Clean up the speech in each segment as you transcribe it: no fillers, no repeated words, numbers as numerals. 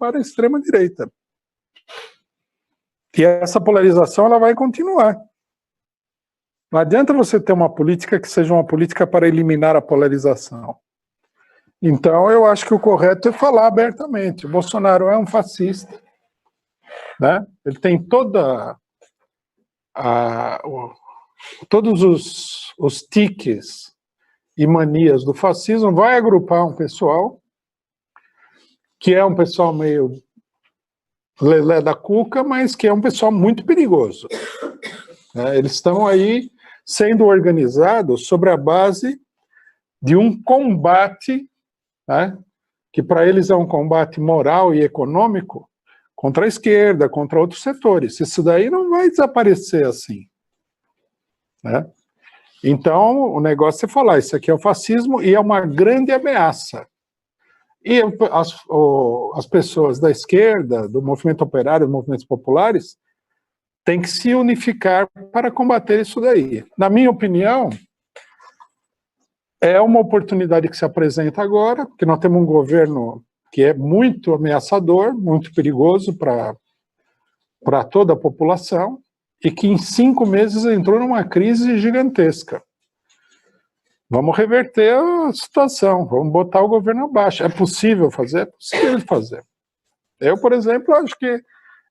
para a extrema-direita. E essa polarização ela vai continuar. Não adianta você ter uma política que seja uma política para eliminar a polarização. Então, eu acho que o correto é falar abertamente. O Bolsonaro é um fascista, né? Ele tem todos os tiques e manias do fascismo, vai agrupar um pessoal, que é um pessoal meio lelé da cuca, mas que é um pessoal muito perigoso. Eles estão aí sendo organizados sobre a base de um combate, né, que para eles é um combate moral e econômico contra a esquerda, contra outros setores. Isso daí não vai desaparecer assim, né? Então, o negócio é falar, isso aqui é o fascismo e é uma grande ameaça. E as pessoas da esquerda, do movimento operário, dos movimentos populares, têm que se unificar para combater isso daí. Na minha opinião, é uma oportunidade que se apresenta agora, porque nós temos um governo que é muito ameaçador, muito perigoso para toda a população, e que em 5 meses entrou numa crise gigantesca. Vamos reverter a situação, vamos botar o governo abaixo. É possível fazer? É possível fazer. Eu, por exemplo, acho que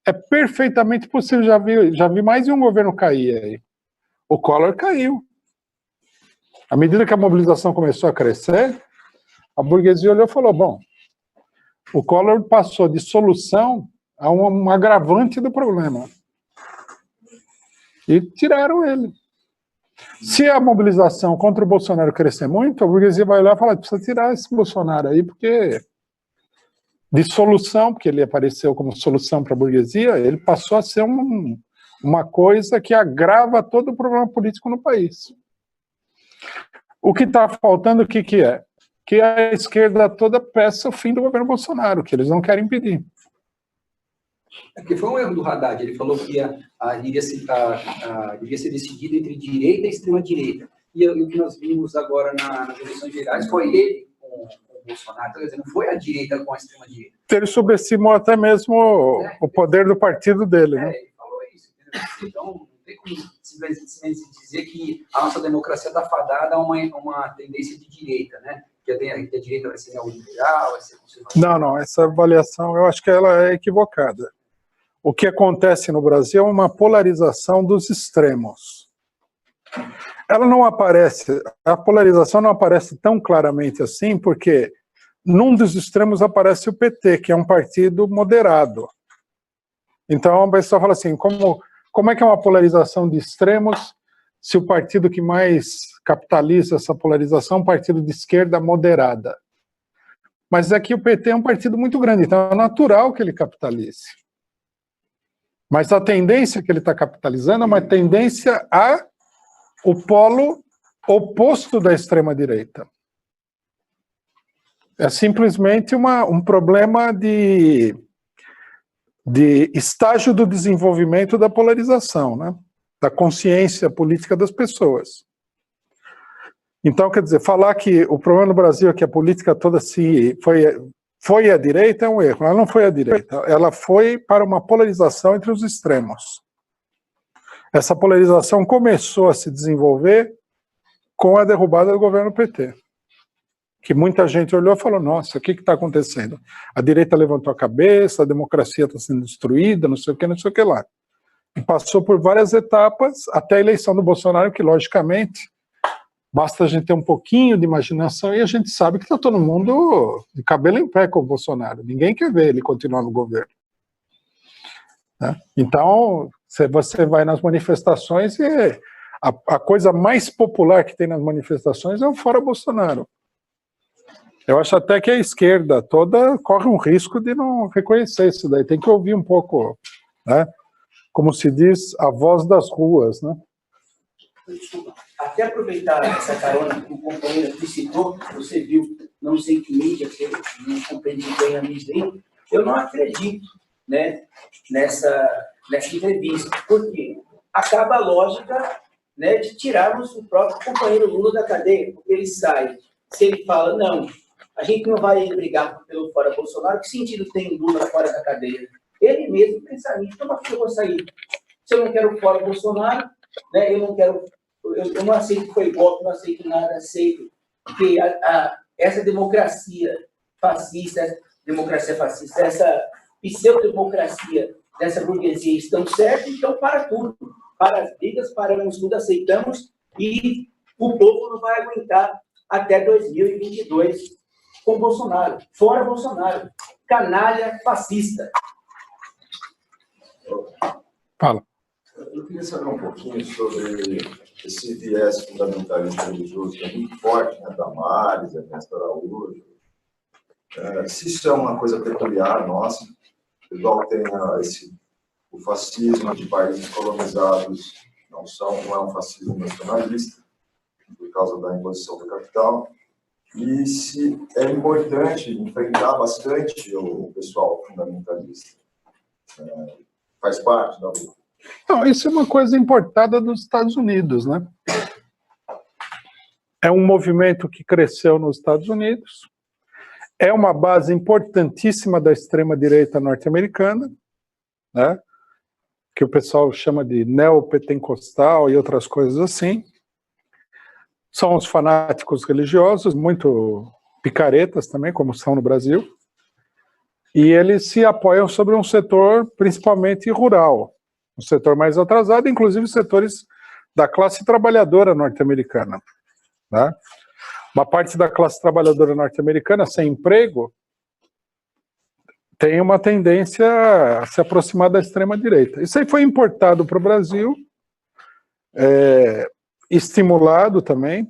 é perfeitamente possível. Já vi mais de um governo cair aí. O Collor caiu. À medida que a mobilização começou a crescer, a burguesia olhou e falou, bom, o Collor passou de solução a um agravante do problema. E tiraram ele. Se a mobilização contra o Bolsonaro crescer muito, a burguesia vai olhar e falar, precisa tirar esse Bolsonaro aí, porque de solução, porque ele apareceu como solução para a burguesia, ele passou a ser uma coisa que agrava todo o problema político no país. O que está faltando, o que é? Que a esquerda toda peça o fim do governo Bolsonaro, que eles não querem impedir. É porque foi um erro do Haddad, ele falou que iria ser decidido entre direita e extrema-direita. E o que nós vimos agora nas eleições gerais foi ele com o Bolsonaro, quer dizer, não foi a direita com a extrema-direita. Ele subestimou até mesmo o poder do partido dele, né? Ele falou isso. Então, não tem como simplesmente dizer que a nossa democracia está fadada a uma tendência de direita, né? Que a direita vai ser neoliberal, vai ser conservadora. Não, essa avaliação eu acho que ela é equivocada. O que acontece no Brasil é uma polarização dos extremos. Ela não aparece, a polarização não aparece tão claramente assim, porque num dos extremos aparece o PT, que é um partido moderado. Então a pessoa fala assim, como é que é uma polarização de extremos se o partido que mais capitaliza essa polarização é um partido de esquerda moderada? Mas aqui o PT é um partido muito grande, então é natural que ele capitalize. Mas a tendência que ele está capitalizando é uma tendência ao polo oposto da extrema-direita. É simplesmente um problema de estágio do desenvolvimento da polarização, né? Da consciência política das pessoas. Então, quer dizer, falar que o problema no Brasil é que a política toda foi à direita é um erro. Ela não foi à direita, ela foi para uma polarização entre os extremos. Essa polarização começou a se desenvolver com a derrubada do governo PT. Que muita gente olhou e falou, nossa, o que está acontecendo? A direita levantou a cabeça, a democracia está sendo destruída, não sei o que lá. E passou por várias etapas até a eleição do Bolsonaro, que logicamente basta a gente ter um pouquinho de imaginação e a gente sabe que está todo mundo de cabelo em pé com o Bolsonaro. Ninguém quer ver ele continuar no governo. Né? Então, você vai nas manifestações e a coisa mais popular que tem nas manifestações é o fora Bolsonaro. Eu acho até que a esquerda toda corre um risco de não reconhecer isso daí. Tem que ouvir um pouco, né? Como se diz, a voz das ruas, né? Até aproveitar essa carona que o companheiro aqui citou, você viu, não sei que mídia, que eu não compreendi bem a mídia, eu não acredito, né, nessa entrevista, porque acaba a lógica, né, de tirarmos o próprio companheiro Lula da cadeia, porque ele sai, se ele fala, não, A gente não vai brigar pelo fora Bolsonaro. Que sentido tem Lula fora da cadeia? Ele mesmo pensa nisso. Então, por que eu vou sair? Se eu não quero fora Bolsonaro, né, eu não aceito que foi golpe, não aceito nada, aceito que essa democracia fascista, essa pseudo-democracia dessa burguesia estão certos, então para tudo. Para as brigas, paramos tudo, aceitamos, e o povo não vai aguentar até 2022 com Bolsonaro. Fora Bolsonaro. Canalha fascista. Fala. Eu queria saber um pouquinho sobre esse viés fundamentalista religioso, que é muito forte, né, Damares, Ernesto Araújo. Se isso é uma coisa peculiar nossa, igual tem o fascismo de países colonizados, não é um fascismo nacionalista, por causa da imposição do capital, e se é importante enfrentar bastante o pessoal fundamentalista. Faz parte da luta. Não, isso é uma coisa importada dos Estados Unidos, né? É um movimento que cresceu nos Estados Unidos, é uma base importantíssima da extrema-direita norte-americana, né? Que o pessoal chama de neopentecostal e outras coisas assim. São os fanáticos religiosos, muito picaretas também, como são no Brasil, e eles se apoiam sobre um setor principalmente rural, um setor mais atrasado, inclusive setores da classe trabalhadora norte-americana, né? Uma parte da classe trabalhadora norte-americana sem emprego tem uma tendência a se aproximar da extrema-direita. Isso aí foi importado para o Brasil, estimulado também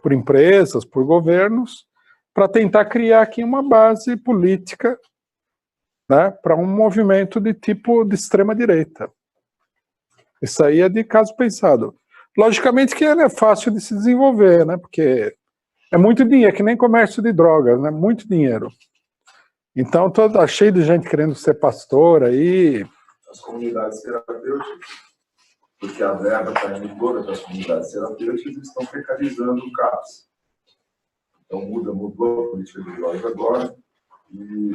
por empresas, por governos, para tentar criar aqui uma base política, né, para um movimento de tipo de extrema-direita. Isso aí é de caso pensado. Logicamente que ele é fácil de se desenvolver, né, porque é muito dinheiro, que nem comércio de drogas, né, muito dinheiro. Então, tá cheio de gente querendo ser pastor aí. As comunidades terapêuticas, porque a verba está indo toda das comunidades terapêuticas, eles estão precarizando o CAPS. Então, mudou a política de drogas agora, e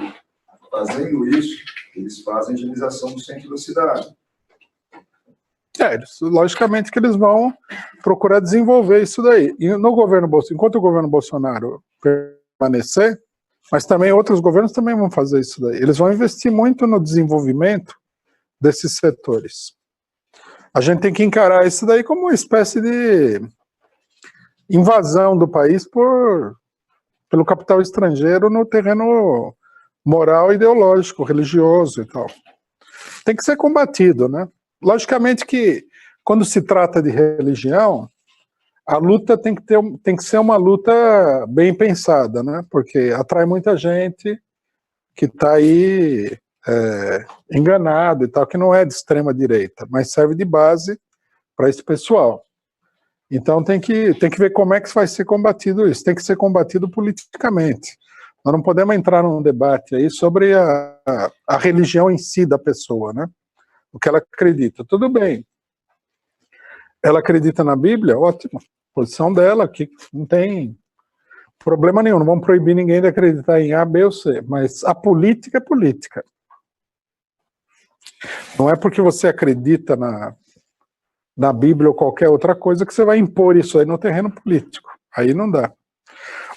fazendo isso, eles fazem higienização do centro da cidade. Logicamente que eles vão procurar desenvolver isso daí. E no governo Bolsonaro, enquanto o governo Bolsonaro permanecer, mas também outros governos também vão fazer isso daí. Eles vão investir muito no desenvolvimento desses setores. A gente tem que encarar isso daí como uma espécie de invasão do país pelo capital estrangeiro no terreno moral, ideológico, religioso e tal. Tem que ser combatido, né? Logicamente que, quando se trata de religião, a luta tem que ser uma luta bem pensada, né? Porque atrai muita gente que está aí enganado e tal, que não é de extrema direita, mas serve de base para esse pessoal. Então tem que ver como é que vai ser combatido isso. Tem que ser combatido politicamente. Nós não podemos entrar num debate aí sobre a religião em si da pessoa, né? O que ela acredita. Tudo bem. Ela acredita na Bíblia? Ótimo. Posição dela, que não tem problema nenhum. Não vamos proibir ninguém de acreditar em A, B ou C. Mas a política é política. Não é porque você acredita na Bíblia ou qualquer outra coisa que você vai impor isso aí no terreno político. Aí não dá.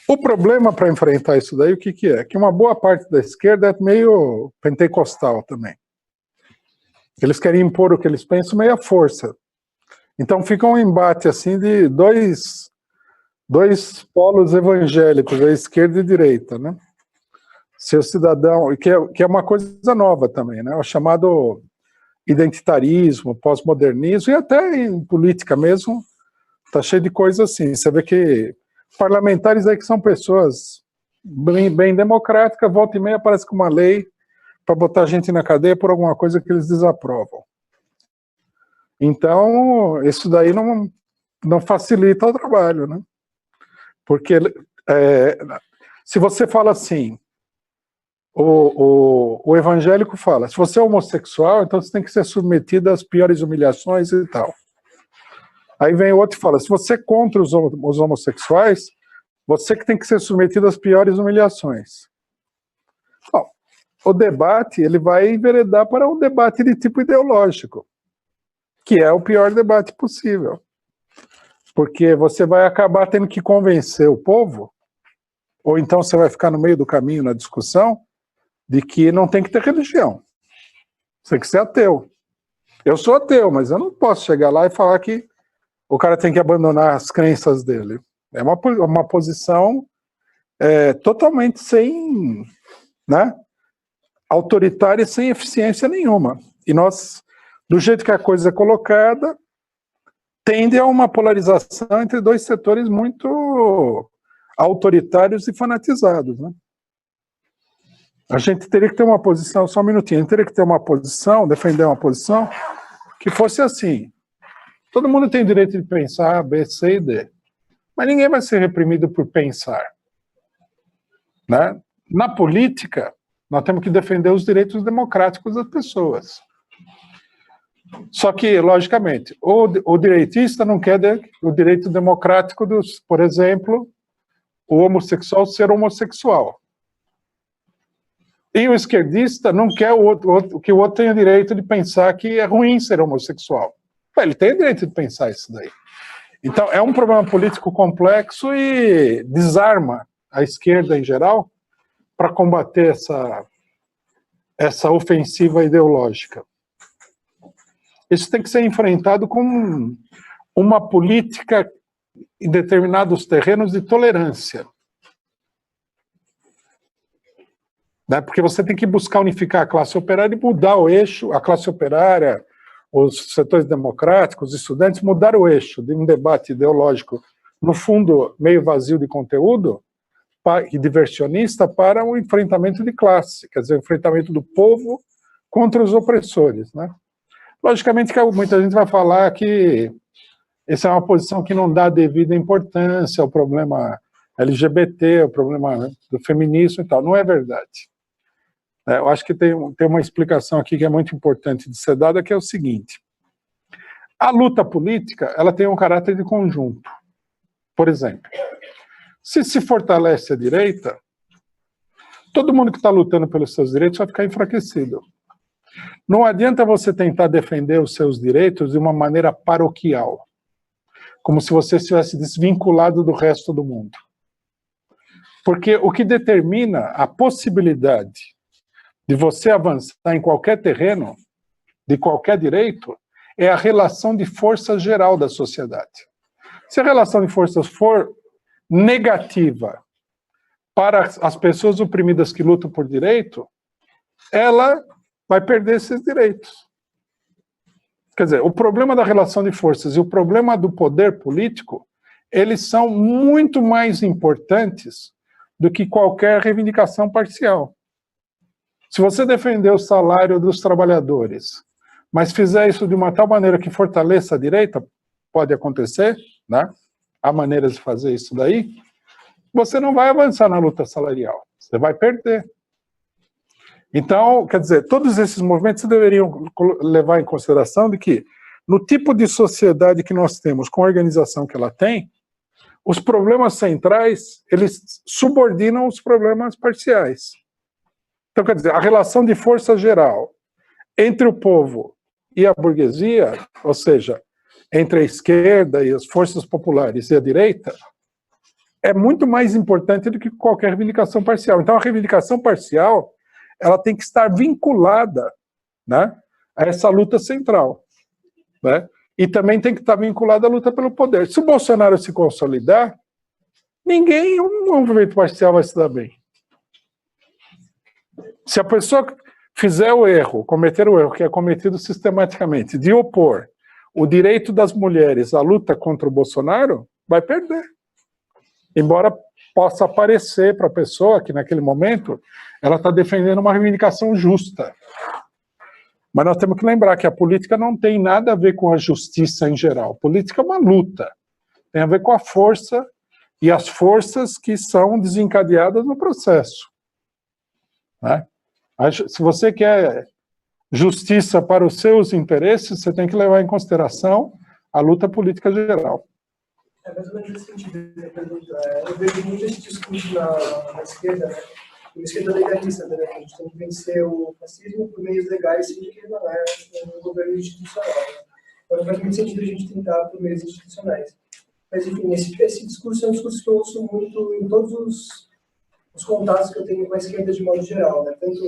O problema para enfrentar isso daí, o que é? Que uma boa parte da esquerda é meio pentecostal também. Eles querem impor o que eles pensam meio à força. Então fica um embate assim de dois polos evangélicos, a esquerda e a direita, né? Seu cidadão, que é uma coisa nova também, né? O chamado identitarismo, pós-modernismo, e até em política mesmo, tá cheio de coisa assim. Você vê que parlamentares aí que são pessoas bem democráticas, volta e meia aparece com uma lei para botar gente na cadeia por alguma coisa que eles desaprovam. Então, isso daí não facilita o trabalho, né? Porque se você fala assim, o evangélico fala, se você é homossexual, então você tem que ser submetido às piores humilhações e tal. Aí vem outro e fala, se você é contra os homossexuais, você que tem que ser submetido às piores humilhações. Bom, o debate ele vai enveredar para um debate de tipo ideológico, que é o pior debate possível. Porque você vai acabar tendo que convencer o povo, ou então você vai ficar no meio do caminho na discussão, de que não tem que ter religião. Você tem que ser ateu. Eu sou ateu, mas eu não posso chegar lá e falar que o cara tem que abandonar as crenças dele. É uma posição totalmente sem, né, autoritária e sem eficiência nenhuma. E nós, do jeito que a coisa é colocada, tende a uma polarização entre dois setores muito autoritários e fanatizados, né? A gente teria que ter uma posição, só um minutinho, a gente teria que ter uma posição, defender uma posição que fosse assim: todo mundo tem direito de pensar A, B, C e D, mas ninguém vai ser reprimido por pensar, né? Na política, nós temos que defender os direitos democráticos das pessoas. Só que, logicamente, o direitista não quer o direito democrático dos, por exemplo, o homossexual ser homossexual. E o esquerdista não quer que o outro tenha direito de pensar que é ruim ser homossexual. Ele tem o direito de pensar isso daí. Então, é um problema político complexo e desarma a esquerda em geral para combater essa ofensiva ideológica. Isso tem que ser enfrentado com uma política em determinados terrenos de tolerância. Né? Porque você tem que buscar unificar a classe operária e mudar o eixo, a classe operária, os setores democráticos, os estudantes, mudar o eixo de um debate ideológico, no fundo, meio vazio de conteúdo, e diversionista, para um enfrentamento de classe, quer dizer, o enfrentamento do povo contra os opressores, né? Logicamente que muita gente vai falar que essa é uma posição que não dá devida importância ao problema LGBT, ao problema do feminismo e tal. Não é verdade. Eu acho que tem uma explicação aqui que é muito importante de ser dada, que é o seguinte: a luta política ela tem um caráter de conjunto. Por exemplo, se fortalece a direita, todo mundo que está lutando pelos seus direitos vai ficar enfraquecido. Não adianta você tentar defender os seus direitos de uma maneira paroquial, como se você estivesse desvinculado do resto do mundo. Porque o que determina a possibilidade de você avançar em qualquer terreno, de qualquer direito, é a relação de forças geral da sociedade. Se a relação de forças for negativa para as pessoas oprimidas que lutam por direito, ela vai perder esses direitos. Quer dizer, o problema da relação de forças e o problema do poder político, eles são muito mais importantes do que qualquer reivindicação parcial. Se você defender o salário dos trabalhadores, mas fizer isso de uma tal maneira que fortaleça a direita, pode acontecer, né? Há maneiras de fazer isso daí, você não vai avançar na luta salarial, você vai perder. Então, quer dizer, todos esses movimentos deveriam levar em consideração de que, no tipo de sociedade que nós temos, com a organização que ela tem, os problemas centrais, eles subordinam os problemas parciais. Então, quer dizer, a relação de força geral entre o povo e a burguesia, ou seja, entre a esquerda e as forças populares e a direita, é muito mais importante do que qualquer reivindicação parcial. Então, a reivindicação parcial, ela tem que estar vinculada, né, a essa luta central, né? E também tem que estar vinculada à luta pelo poder. Se o Bolsonaro se consolidar, um movimento parcial vai se dar bem. Se a pessoa fizer o erro, cometer o erro que é cometido sistematicamente, de opor o direito das mulheres à luta contra o Bolsonaro, vai perder. Embora possa parecer para a pessoa que, naquele momento, ela está defendendo uma reivindicação justa. Mas nós temos que lembrar que a política não tem nada a ver com a justiça em geral. A política é uma luta. Tem a ver com a força e as forças que são desencadeadas no processo. Né? Se você quer justiça para os seus interesses, você tem que levar em consideração a luta política geral. É mais ou menos nesse sentido da pergunta. Eu vejo muito esse discurso na esquerda, né? Uma esquerda legalista, né? A gente tem que vencer o fascismo por meios legais, sendo que não é um governo institucional. Né? Então, não faz muito sentido a gente tentar por meios institucionais. Mas, enfim, esse discurso é um discurso que eu ouço muito em todos os contatos que eu tenho com a esquerda de modo geral, né? Tanto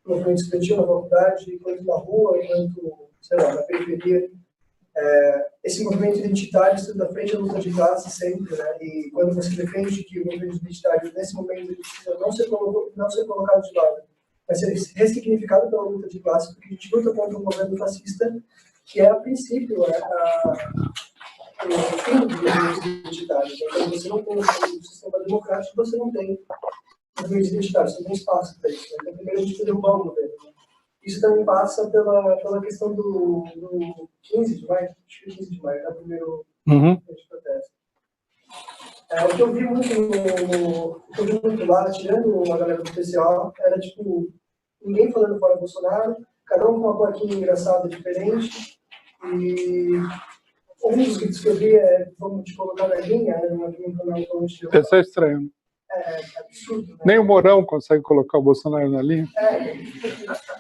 no movimento estudantil, na faculdade, quanto na rua, quanto, sei lá, na periferia. Esse movimento identitário está na frente da luta de classe sempre, né? E quando você defende que o movimento identitário, nesse momento, ele precisa não ser colocado de lado, mas ser ressignificado pela luta de classe, porque a gente luta contra um governo fascista que é, a princípio, o fim do movimento identitário. Então, você não tem um sistema democrático, você não tem movimento identitário, você não tem espaço para isso. Né? Então, primeiro a gente precisa derrubar o governo. Né? Isso também passa pela questão do 15 de maio, acho que 15 de maio, é o primeiro de protesto. O que eu vi muito lá, tirando uma galera do PCO, era tipo, ninguém falando fora Bolsonaro, cada um com uma plaquinha engraçada diferente, e um dos gritos que eu vi é, vamos te colocar na linha, era uma linha que eu não vou te Isso é estranho. É absurdo, né? Nem o Mourão consegue colocar o Bolsonaro na linha.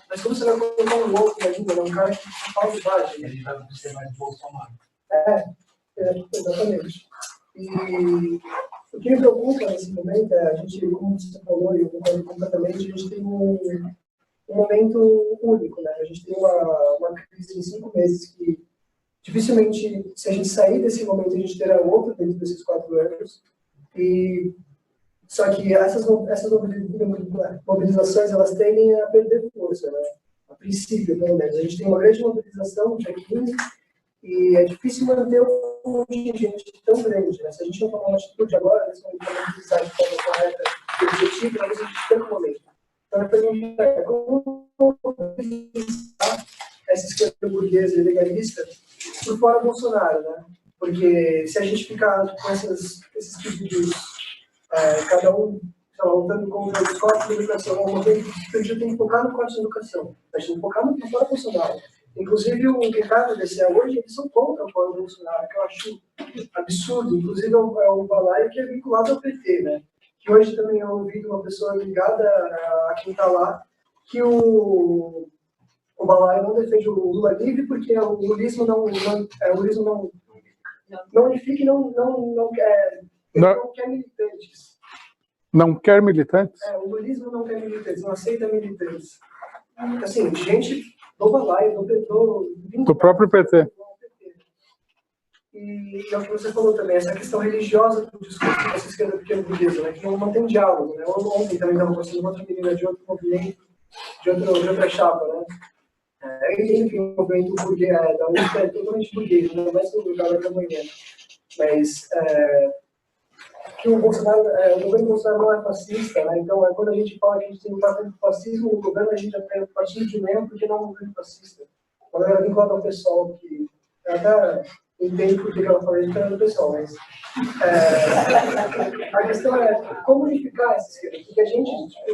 Mas como você vai colocar um louco na língua, né? Um cara que fala bobagem. Ele vai ser mais Bolsonaro. Exatamente. E o que me preocupa nesse momento é, a gente, como você falou, e eu concordo completamente, a gente tem um momento único, né? A gente tem uma crise em 5 meses que dificilmente, se a gente sair desse momento, a gente terá outro dentro desses 4 anos. E só que essas mobilizações, elas tendem a perder força, né? A princípio, pelo menos. A gente tem uma grande mobilização no dia 15 e é difícil manter um contingente tão grande, né? Se a gente não tomar uma atitude agora, nesse momento, para mobilizar de forma correta e objetiva, nós vamos ter um momento. Então, a pergunta é como mobilizar essa esquerda burguesa e legalista por fora Bolsonaro, né? Porque se a gente ficar com esses pedidos, cada um lutando contra os cortes de educação, a gente tem que focar no corte de educação, a gente tem que focar no fora Bolsonaro. Inclusive, o Ricardo do DCE hoje, eles são contra o fora Bolsonaro, que eu acho absurdo. Inclusive, é o Balaio, que é vinculado ao PT, né? Que hoje também eu ouvi de uma pessoa ligada a quem está lá, que o Balaio não defende o Lula livre porque o lulismo não unifica e não quer militantes. Não quer militantes? O lulismo não quer militantes, não aceita militantes. Assim, gente do Balaio, do próprio PT. E é o que você falou também, essa questão religiosa do discurso dessa esquerda pequena burguesa, né, que não tem diálogo. Né? Ontem também estava conversando com outra menina de outro movimento, de outra chapa, né? Enfim, o movimento burguês, da UFA é totalmente burguês, não vai ser o lugar da manhã. Mas que o governo Bolsonaro não é fascista, né? Então, quando a gente fala que a gente tem que lutar contra o fascismo no governo, a gente já tem partido de membro porque não é um governo fascista. Quando ela vinculada ao pessoal, que até entende por que ela fala isso do pessoal, mas a questão é como unificar essa esquerda, porque a gente,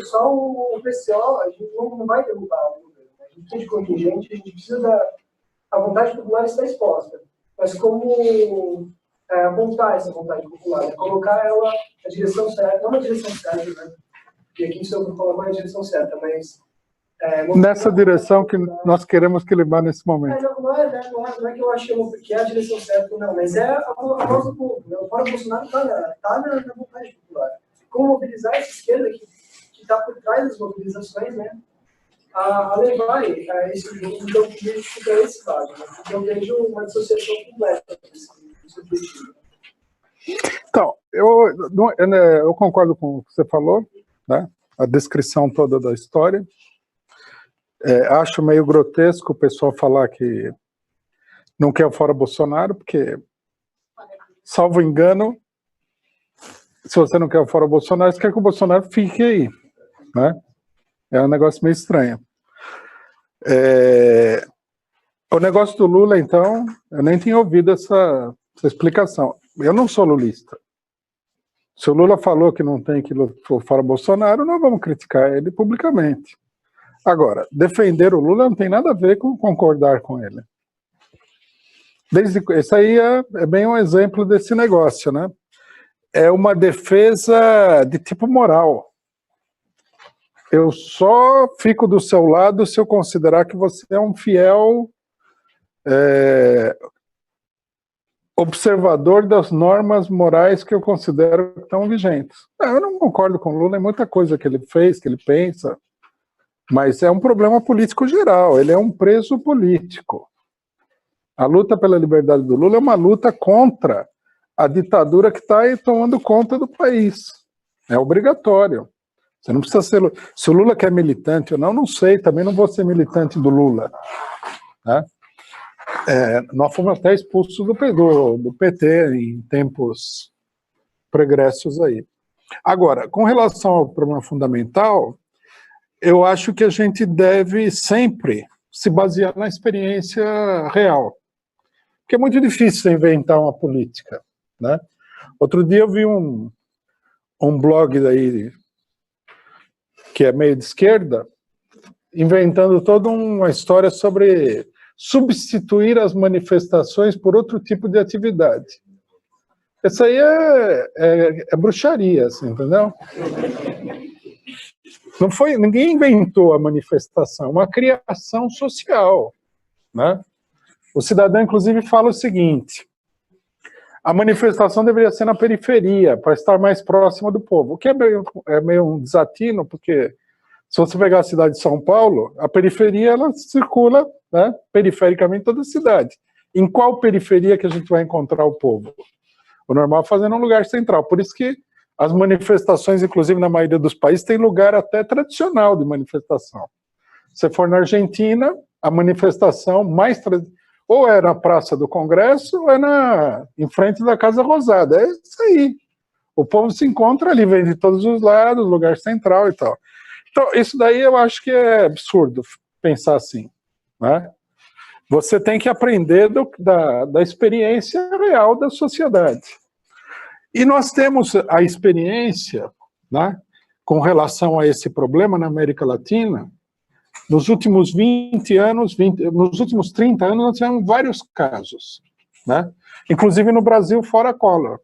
só o PCO, a gente não vai derrubar o governo. A gente precisa de contingente, a gente precisa a vontade popular está exposta. Mas como apontar essa vontade popular, colocar ela na direção certa, não na direção certa, né? E aqui só vou falar qual é a direção certa, mas... nessa direção que nós queremos que ele vá nesse momento. Não é que eu acho que é a direção certa, não, mas é a voz do povo. Né? O fora Bolsonaro está na vontade popular. Como mobilizar essa esquerda que está por trás das mobilizações, né? A levar esse jogo, então, para esse lado, né? Porque eu vejo uma dissociação completa desse objetivo. Então, eu concordo com o que você falou, né? A descrição toda da história. Acho meio grotesco o pessoal falar que não quer o fora Bolsonaro, porque, salvo engano, se você não quer o fora Bolsonaro, você quer que o Bolsonaro fique aí, né? É um negócio meio estranho. O negócio do Lula, então, eu nem tinha ouvido essa explicação. Eu não sou lulista. Se o Lula falou que não tem que lutar fora Bolsonaro, nós vamos criticar ele publicamente. Agora, defender o Lula não tem nada a ver com concordar com ele. Esse aí é bem um exemplo desse negócio, né? É uma defesa de tipo moral. Eu só fico do seu lado se eu considerar que você é um fiel observador das normas morais que eu considero que estão vigentes. Eu não concordo com o Lula em muita coisa que ele fez, que ele pensa, mas é um problema político geral, ele é um preso político. A luta pela liberdade do Lula é uma luta contra a ditadura que está aí tomando conta do país. É obrigatório. Você não precisa ser... Se o Lula quer militante ou não, não sei, também não vou ser militante do Lula. Né? Nós fomos até expulsos do PT em tempos pregressos aí. Agora, com relação ao problema fundamental, eu acho que a gente deve sempre se basear na experiência real. Porque é muito difícil inventar uma política. Né? Outro dia eu vi um blog daí, que é meio de esquerda, inventando toda uma história sobre substituir as manifestações por outro tipo de atividade. Isso aí é bruxaria, assim, entendeu? Ninguém inventou a manifestação, uma criação social. Né? O cidadão, inclusive, fala o seguinte: a manifestação deveria ser na periferia, para estar mais próxima do povo, o que é meio um desatino, porque se você pegar a cidade de São Paulo, a periferia ela circula, né, perifericamente toda a cidade. Em qual periferia que a gente vai encontrar o povo? O normal é fazer num lugar central, por isso que as manifestações, inclusive na maioria dos países, tem lugar até tradicional de manifestação. Se for na Argentina, a manifestação mais tradicional, ou é na Praça do Congresso, ou é em frente da Casa Rosada. É isso aí. O povo se encontra ali, vem de todos os lados, lugar central e tal. Então, isso daí eu acho que é absurdo pensar assim. Né? Você tem que aprender da experiência real da sociedade. E nós temos a experiência, né, com relação a esse problema na América Latina. Nos últimos 20 anos, nos últimos 30 anos, nós tivemos vários casos, né? Inclusive no Brasil, fora Collor.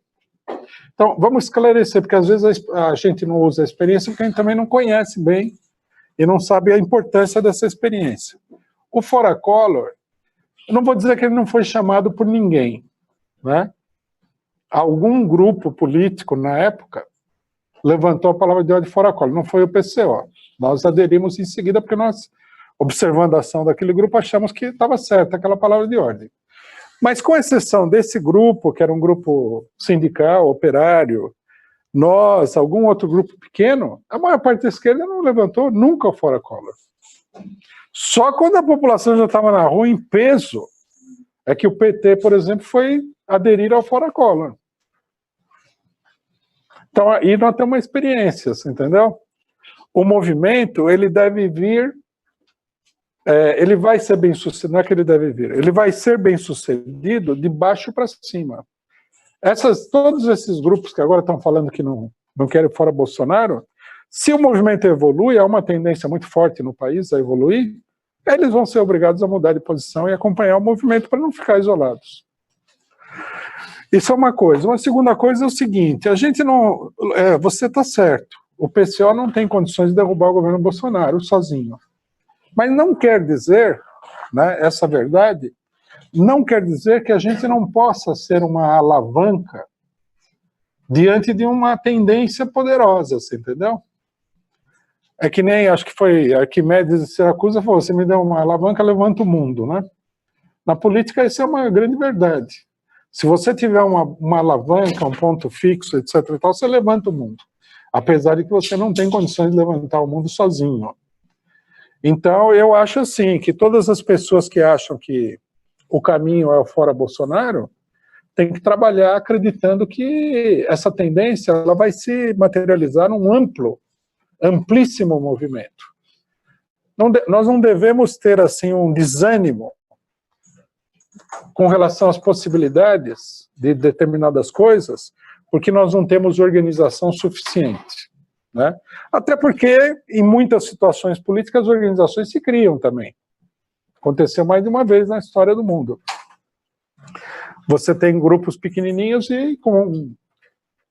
Então, vamos esclarecer, porque às vezes a gente não usa a experiência porque a gente também não conhece bem e não sabe a importância dessa experiência. O fora Collor, eu não vou dizer que ele não foi chamado por ninguém, né? Algum grupo político, na época, levantou a palavra de ordem fora Collor, não foi o PCO. Nós aderimos em seguida porque nós, observando a ação daquele grupo, achamos que estava certa aquela palavra de ordem. Mas com exceção desse grupo, que era um grupo sindical, operário, nós, algum outro grupo pequeno, a maior parte da esquerda não levantou nunca o fora Collor. Só quando a população já estava na rua em peso, é que o PT, por exemplo, foi aderir ao fora Collor. Então, aí nós temos uma experiência, entendeu? O movimento, ele deve vir, ele vai ser bem sucedido, não é que ele deve vir, ele vai ser bem sucedido de baixo para cima. Todos esses grupos que agora estão falando que não querem fora Bolsonaro, se o movimento evolui, há uma tendência muito forte no país a evoluir, eles vão ser obrigados a mudar de posição e acompanhar o movimento para não ficar isolados. Isso é uma coisa. Uma segunda coisa é o seguinte, a gente não... você está certo, o PCO não tem condições de derrubar o governo Bolsonaro sozinho. Mas não quer dizer, né, essa verdade, não quer dizer que a gente não possa ser uma alavanca diante de uma tendência poderosa, você entendeu? É que nem, acho que foi Arquimedes de Siracusa falou, você me deu uma alavanca, levanta o mundo, né? Na política isso é uma grande verdade. Se você tiver uma alavanca, um ponto fixo, etc. e tal, você levanta o mundo. Apesar de que você não tem condições de levantar o mundo sozinho. Então, eu acho assim, que todas as pessoas que acham que o caminho é o fora Bolsonaro, tem que trabalhar acreditando que essa tendência ela vai se materializar num amplíssimo movimento. Nós não devemos ter assim um desânimo com relação às possibilidades de determinadas coisas, porque nós não temos organização suficiente. Né? Até porque, em muitas situações políticas, as organizações se criam também. Aconteceu mais de uma vez na história do mundo. você tem grupos pequenininhos e com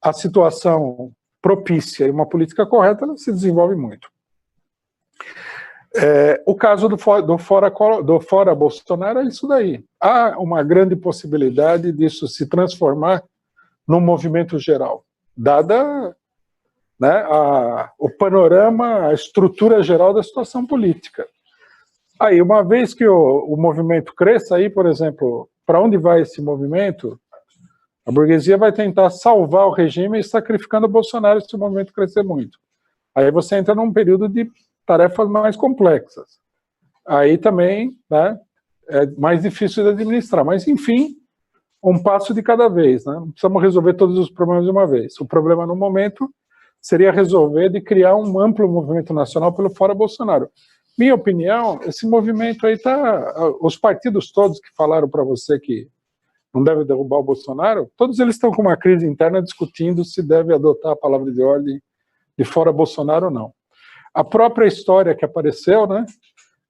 a situação propícia e uma política correta, ela se desenvolve muito. O caso do fora Bolsonaro é isso daí. Há uma grande possibilidade disso se transformar num movimento geral, dada, né, o panorama, a estrutura geral da situação política. Aí, uma vez que o movimento cresça, aí, por exemplo, para onde vai esse movimento? A burguesia vai tentar salvar o regime sacrificando o Bolsonaro se o movimento crescer muito. Aí você entra num período de tarefas mais complexas. Aí também, né, é mais difícil de administrar. Mas, enfim, um passo de cada vez. Né? Não precisamos resolver todos os problemas de uma vez. O problema, no momento, seria resolver de criar um amplo movimento nacional pelo fora Bolsonaro. Minha opinião, esse movimento aí está... Os partidos todos que falaram para você que não deve derrubar o Bolsonaro, todos eles estão com uma crise interna discutindo se deve adotar a palavra de ordem de fora Bolsonaro ou não. A própria história que apareceu, né,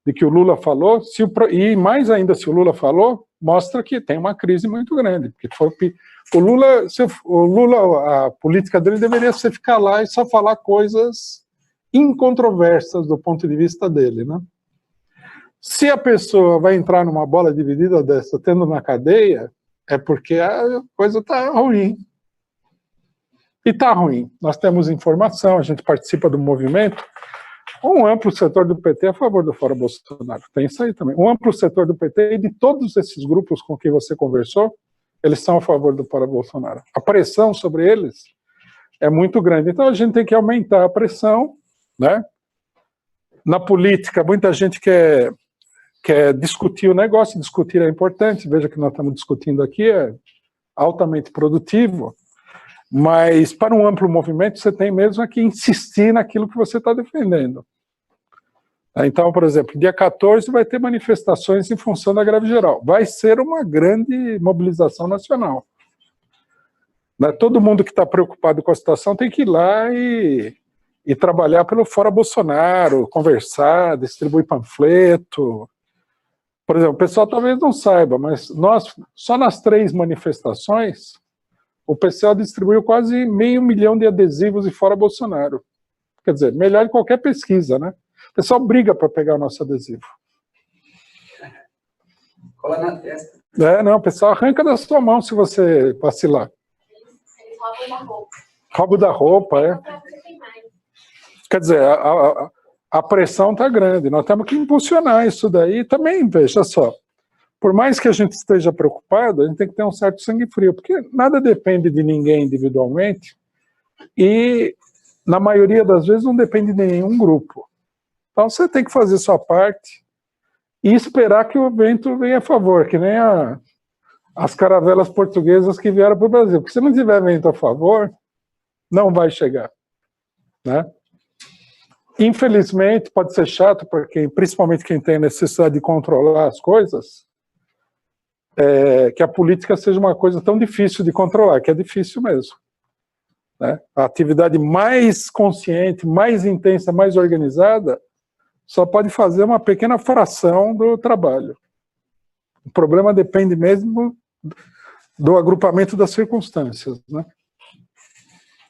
de que o Lula falou, e mais ainda se o Lula falou, mostra que tem uma crise muito grande, porque o Lula, a política dele deveria ser ficar lá e só falar coisas incontroversas do ponto de vista dele, né? Se a pessoa vai entrar numa bola dividida dessa, tendo na cadeia, é porque a coisa está ruim. E está ruim. Nós temos informação, a gente participa do movimento. Um amplo setor do PT é a favor do fora Bolsonaro. Tem isso aí também. Um amplo setor do PT e de todos esses grupos com quem você conversou, eles são a favor do fora Bolsonaro. A pressão sobre eles é muito grande. Então a gente tem que aumentar a pressão, né? Na política, muita gente quer discutir o negócio, discutir é importante, veja que nós estamos discutindo aqui, é altamente produtivo, mas para um amplo movimento você tem mesmo que insistir naquilo que você está defendendo. Então, por exemplo, dia 14 vai ter manifestações em função da greve geral, vai ser uma grande mobilização nacional. Todo mundo que está preocupado com a situação tem que ir lá e trabalhar pelo fora Bolsonaro, conversar, distribuir panfleto. Por exemplo, o pessoal talvez não saiba, mas nós, só nas 3 manifestações, o PCO distribuiu quase 500 mil de adesivos de fora Bolsonaro. Quer dizer, melhor que qualquer pesquisa, né? O pessoal briga para pegar o nosso adesivo. Cola na testa. Não, o pessoal arranca da sua mão se você vacilar. Eles roubam da roupa. Roubo da roupa, é. Quer dizer, a pressão está grande, nós temos que impulsionar isso daí também, veja só. Por mais que a gente esteja preocupado, a gente tem que ter um certo sangue frio, porque nada depende de ninguém individualmente e, na maioria das vezes, não depende de nenhum grupo. Então você tem que fazer sua parte e esperar que o vento venha a favor, que nem as caravelas portuguesas que vieram para o Brasil. Porque se não tiver vento a favor, não vai chegar, né? Infelizmente, pode ser chato para quem, principalmente quem tem necessidade de controlar as coisas, que a política seja uma coisa tão difícil de controlar, que é difícil mesmo. Né? A atividade mais consciente, mais intensa, mais organizada, só pode fazer uma pequena fração do trabalho. O problema depende mesmo do agrupamento das circunstâncias. Né?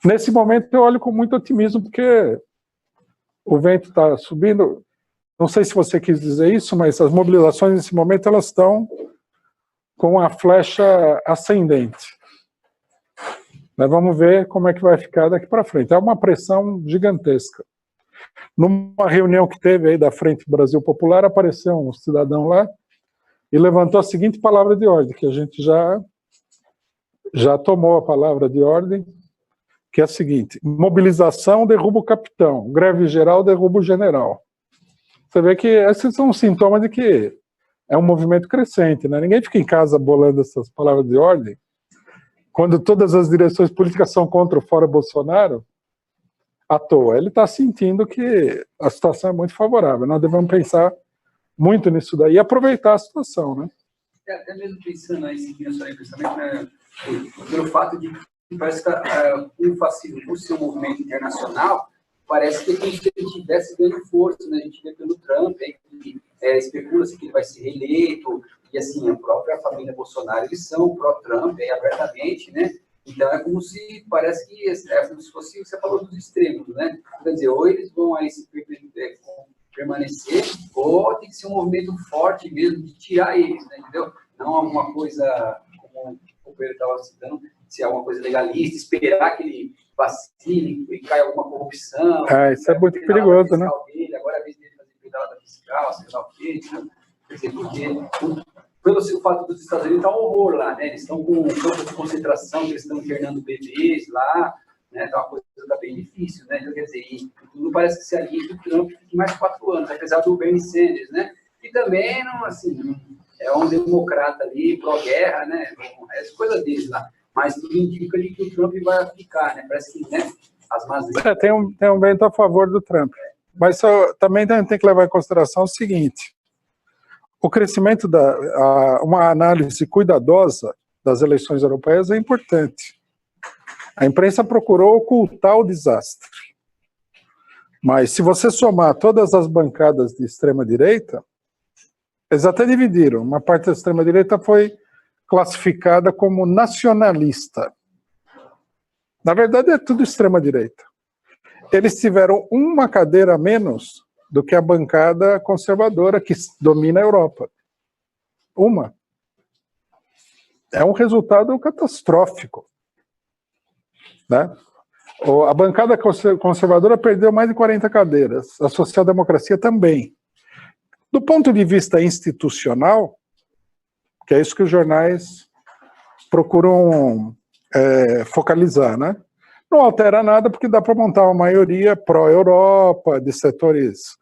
Nesse momento eu olho com muito otimismo, porque o vento está subindo. Não sei se você quis dizer isso, mas as mobilizações nesse momento elas estão com a flecha ascendente. Mas vamos ver como é que vai ficar daqui para frente. É uma pressão gigantesca. Numa reunião que teve aí da Frente Brasil Popular, apareceu um cidadão lá e levantou a seguinte palavra de ordem, que a gente já tomou a palavra de ordem, que é a seguinte: mobilização derruba o capitão, greve geral derruba o general. Você vê que esses são sintomas de que é um movimento crescente, né? Ninguém fica em casa bolando essas palavras de ordem. Quando todas as direções políticas são contra o fora Bolsonaro, à toa. Ele está sentindo que a situação é muito favorável. Nós devemos pensar muito nisso daí e aproveitar a situação, né? Até mesmo pensando aí, seguindo a sua pensamento, né, pelo fato de que parece que o fascismo, por ser um movimento internacional, parece que a gente estivesse ganhando força, né? A gente vê pelo Trump, aí, que especula-se que ele vai ser reeleito, E, assim, a própria família Bolsonaro, eles são pró-Trump, abertamente, né? Então, é como se, parece que é como se fosse, você falou dos extremos, né? Quer dizer, ou eles vão aí se permanecer, ou tem que ser um movimento forte mesmo de tirar eles, né? Entendeu? Não alguma coisa, como o Pedro estava citando, se é alguma coisa legalista, esperar que ele vacile e caia alguma corrupção. Isso é muito perigoso, né? Dele, agora é a vez dele fazer pedalada fiscal, sei lá o quê, né? Quer dizer, porque pelo fato dos Estados Unidos está um horror lá, né? Eles estão com campos de concentração, eles estão internando bebês lá, né? Tá uma coisa tá bem difícil, né? Então, quer dizer, tudo parece que se alia que o Trump fique mais 4 anos, apesar do Bernie Sanders, né? E também, não, assim, é um democrata ali, pró-guerra, né? As coisas deles lá. Mas tudo indica de que o Trump vai ficar, né? Parece que, né? As más... Tem um vento a favor do Trump. Mas também tem que levar em consideração o seguinte: o crescimento uma análise cuidadosa das eleições europeias é importante. A imprensa procurou ocultar o desastre. Mas se você somar todas as bancadas de extrema-direita, eles até dividiram. Uma parte da extrema-direita foi classificada como nacionalista. Na verdade, é tudo extrema-direita. Eles tiveram uma cadeira a menos do que a bancada conservadora que domina a Europa. Uma. É um resultado catastrófico, né? A bancada conservadora perdeu mais de 40 cadeiras, a social-democracia também. Do ponto de vista institucional, que é isso que os jornais procuram focalizar, né? Não altera nada, porque dá para montar uma maioria pró-Europa, de setores,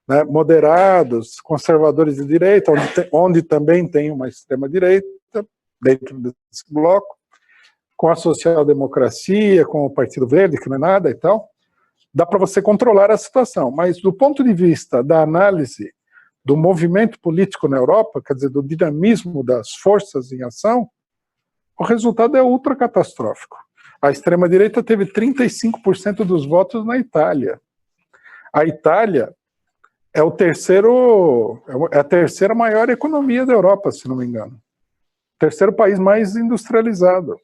né, moderados, conservadores de direita, onde também tem uma extrema-direita, dentro desse bloco, com a social-democracia, com o Partido Verde, que não é nada e tal. Dá para você controlar a situação, mas do ponto de vista da análise do movimento político na Europa, quer dizer, do dinamismo das forças em ação, o resultado é ultra catastrófico. A extrema-direita teve 35% dos votos na Itália. A Itália é a terceira maior economia da Europa, se não me engano. Terceiro país mais industrializado.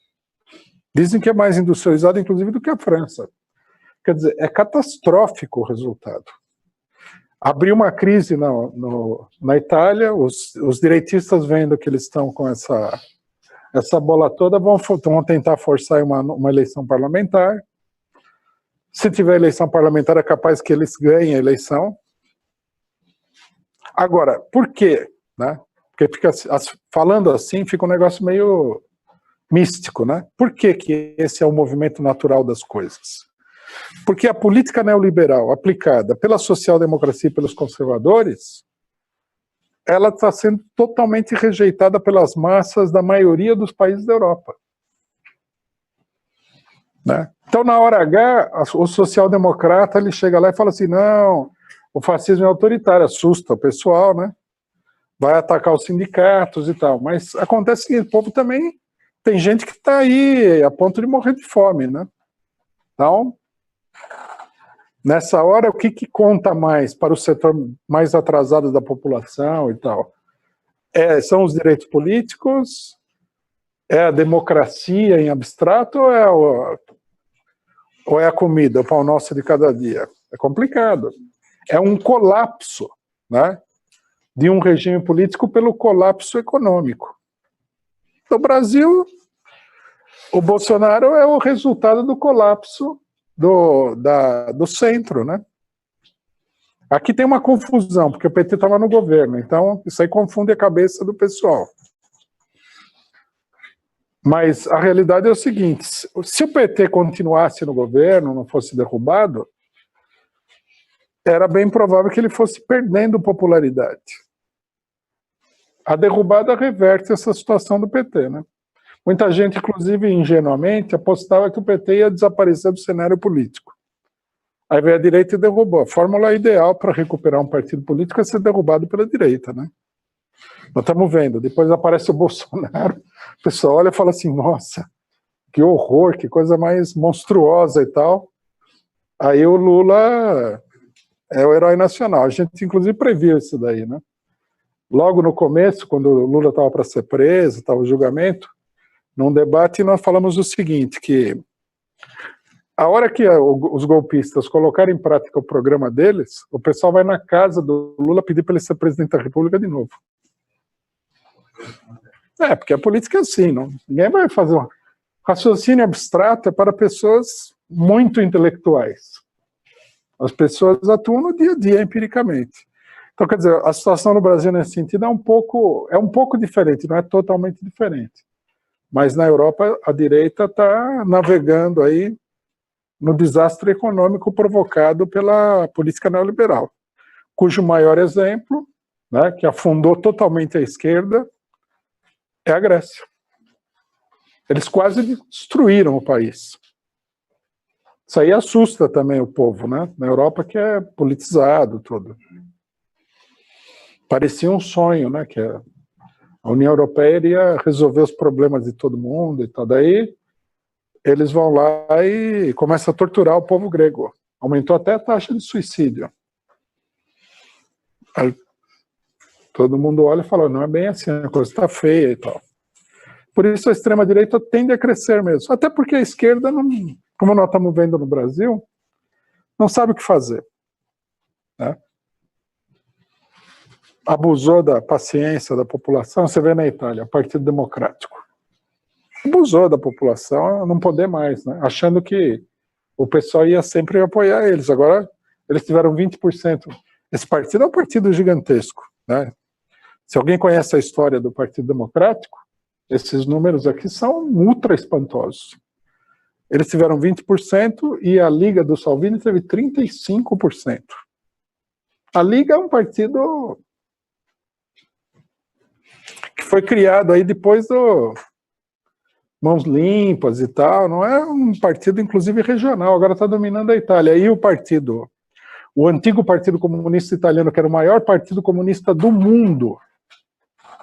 Dizem que é mais industrializado, inclusive, do que a França. Quer dizer, é catastrófico o resultado. Abriu uma crise na Itália, os direitistas, vendo que eles estão com essa bola toda, vão tentar forçar uma eleição parlamentar. Se tiver eleição parlamentar, é capaz que eles ganhem a eleição. Agora, por quê? Né? Porque falando assim, fica um negócio meio místico, né? Por que esse é o movimento natural das coisas? Porque a política neoliberal aplicada pela social-democracia e pelos conservadores, ela está sendo totalmente rejeitada pelas massas da maioria dos países da Europa. Né? Então, na hora H, o social-democrata ele chega lá e fala assim, não, o fascismo é autoritário, assusta o pessoal, né? Vai atacar os sindicatos e tal. Mas acontece que o povo também tem gente que está aí a ponto de morrer de fome, né? Então, nessa hora, o que conta mais para o setor mais atrasado da população e tal? São os direitos políticos? É a democracia em abstrato ou é a comida, o pão nosso de cada dia? É complicado. É um colapso, né, de um regime político pelo colapso econômico. No Brasil, o Bolsonaro é o resultado do colapso do centro, né? Aqui tem uma confusão, porque o PT estava no governo, então isso aí confunde a cabeça do pessoal. Mas a realidade é o seguinte, se o PT continuasse no governo, não fosse derrubado, era bem provável que ele fosse perdendo popularidade. A derrubada reverte essa situação do PT, né? Muita gente, inclusive ingenuamente, apostava que o PT ia desaparecer do cenário político. Aí veio a direita e derrubou. A fórmula ideal para recuperar um partido político é ser derrubado pela direita, né? Nós estamos vendo. Depois aparece o Bolsonaro, o pessoal olha e fala assim, nossa, que horror, que coisa mais monstruosa e tal. Aí o Lula é o herói nacional. A gente, inclusive, previu isso daí, né? logo no começo, quando o Lula estava para ser preso, estava o julgamento, num debate nós falamos o seguinte, que a hora que os golpistas colocarem em prática o programa deles, o pessoal vai na casa do Lula pedir para ele ser presidente da República de novo. Porque a política é assim, não? Ninguém vai fazer um raciocínio abstrato, é para pessoas muito intelectuais. As pessoas atuam no dia a dia, empiricamente. Então, quer dizer, a situação no Brasil nesse sentido é um pouco diferente, não é totalmente diferente. Mas na Europa, a direita está navegando aí no desastre econômico provocado pela política neoliberal, cujo maior exemplo, né, que afundou totalmente a esquerda, é a Grécia. Eles quase destruíram o país. Isso aí assusta também o povo, né? Na Europa, que é politizado tudo. Parecia um sonho, né? Que a União Europeia iria resolver os problemas de todo mundo e tal. Daí eles vão lá e começam a torturar o povo grego. Aumentou até a taxa de suicídio. Aí, todo mundo olha e fala, não é bem assim, a coisa está feia e tal. Por isso a extrema-direita tende a crescer mesmo. Até porque a esquerda, não, como nós estamos vendo no Brasil, não sabe o que fazer. Né? Abusou da paciência da população, você vê na Itália, o Partido Democrático. Abusou da população a não poder mais, né? Achando que o pessoal ia sempre apoiar eles. Agora, eles tiveram 20%. Esse partido é um partido gigantesco. Né? Se alguém conhece a história do Partido Democrático, esses números aqui são ultra espantosos. Eles tiveram 20% e a Liga do Salvini teve 35%. A Liga é um partido que foi criado aí depois do Mãos Limpas e tal, não é um partido inclusive regional, agora está dominando a Itália. E o antigo Partido Comunista Italiano, que era o maior partido comunista do mundo,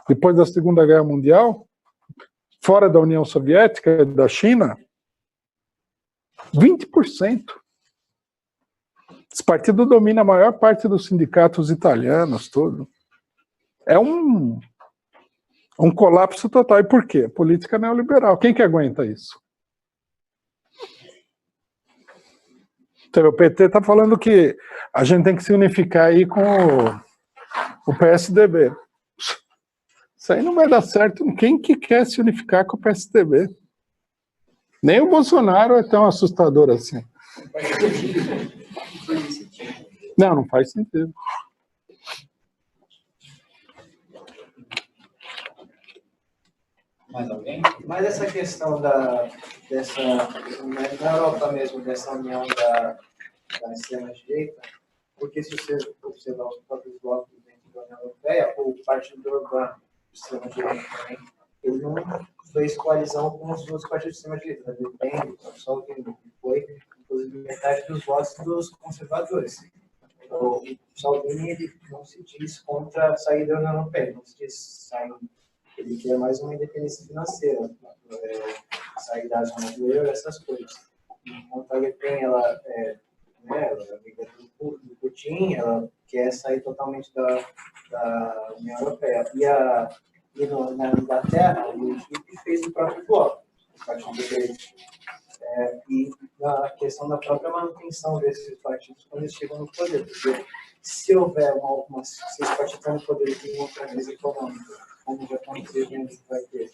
depois da Segunda Guerra Mundial, fora da União Soviética e da China, 20%. Esse partido domina a maior parte dos sindicatos italianos, tudo. É um colapso total. E por quê? Política neoliberal. Quem que aguenta isso? Então, o PT está falando que a gente tem que se unificar aí com o PSDB. Isso aí não vai dar certo. Quem que quer se unificar com o PSDB? Nem o Bolsonaro é tão assustador assim. Não faz sentido. Mais alguém? Mas essa questão na Europa mesmo, dessa união da extrema-direita, porque se você observar os próprios blocos dentro da União Europeia, o Partido Urbano, extrema-direita também, ele não fez coalizão com os outros partidos de extrema-direita, da DPM, o Salvini, que foi, inclusive, metade dos votos dos conservadores. O Salvini, ele não se diz contra a saída da União Europeia, não se diz sair. Ele quer mais uma independência financeira, sair da zona do euro, essas coisas. Enquanto a Le Pen, ela é amiga do Putin, ela quer sair totalmente da União Europeia. E na Inglaterra, o UKIP fez o próprio bloco, o Partido Verde. E na questão da própria manutenção desses partidos quando eles chegam no poder. Porque se houver se esses partidos estão no poder de uma crise econômica, como já aconteceu e onde vai ter,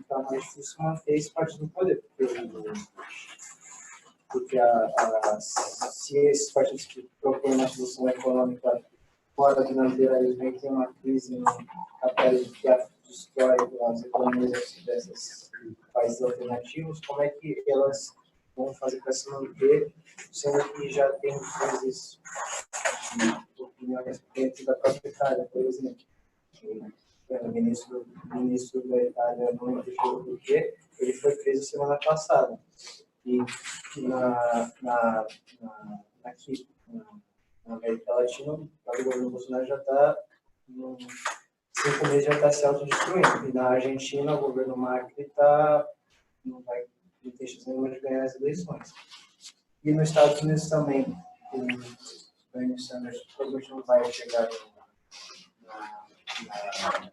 então é mais difícil manter esse partido no poder. Porque se esses partidos que propõem uma solução econômica fora do neoliberalismo e tem uma crise no capitalismo que destrói as economias desses países alternativos, como é que elas vão fazer para se manter, sendo que já tem crises de opiniões dentro da própria Itália, por exemplo? O ministro da Itália, não entendeu por quê, ele foi preso semana passada. E aqui na América Latina, o governo Bolsonaro já está, 5 meses já está se autodestruindo. E na Argentina, o governo Macri não tem chance nenhuma de ganhar as eleições. E nos Estados Unidos também, o Bernie Sanders provavelmente não vai chegar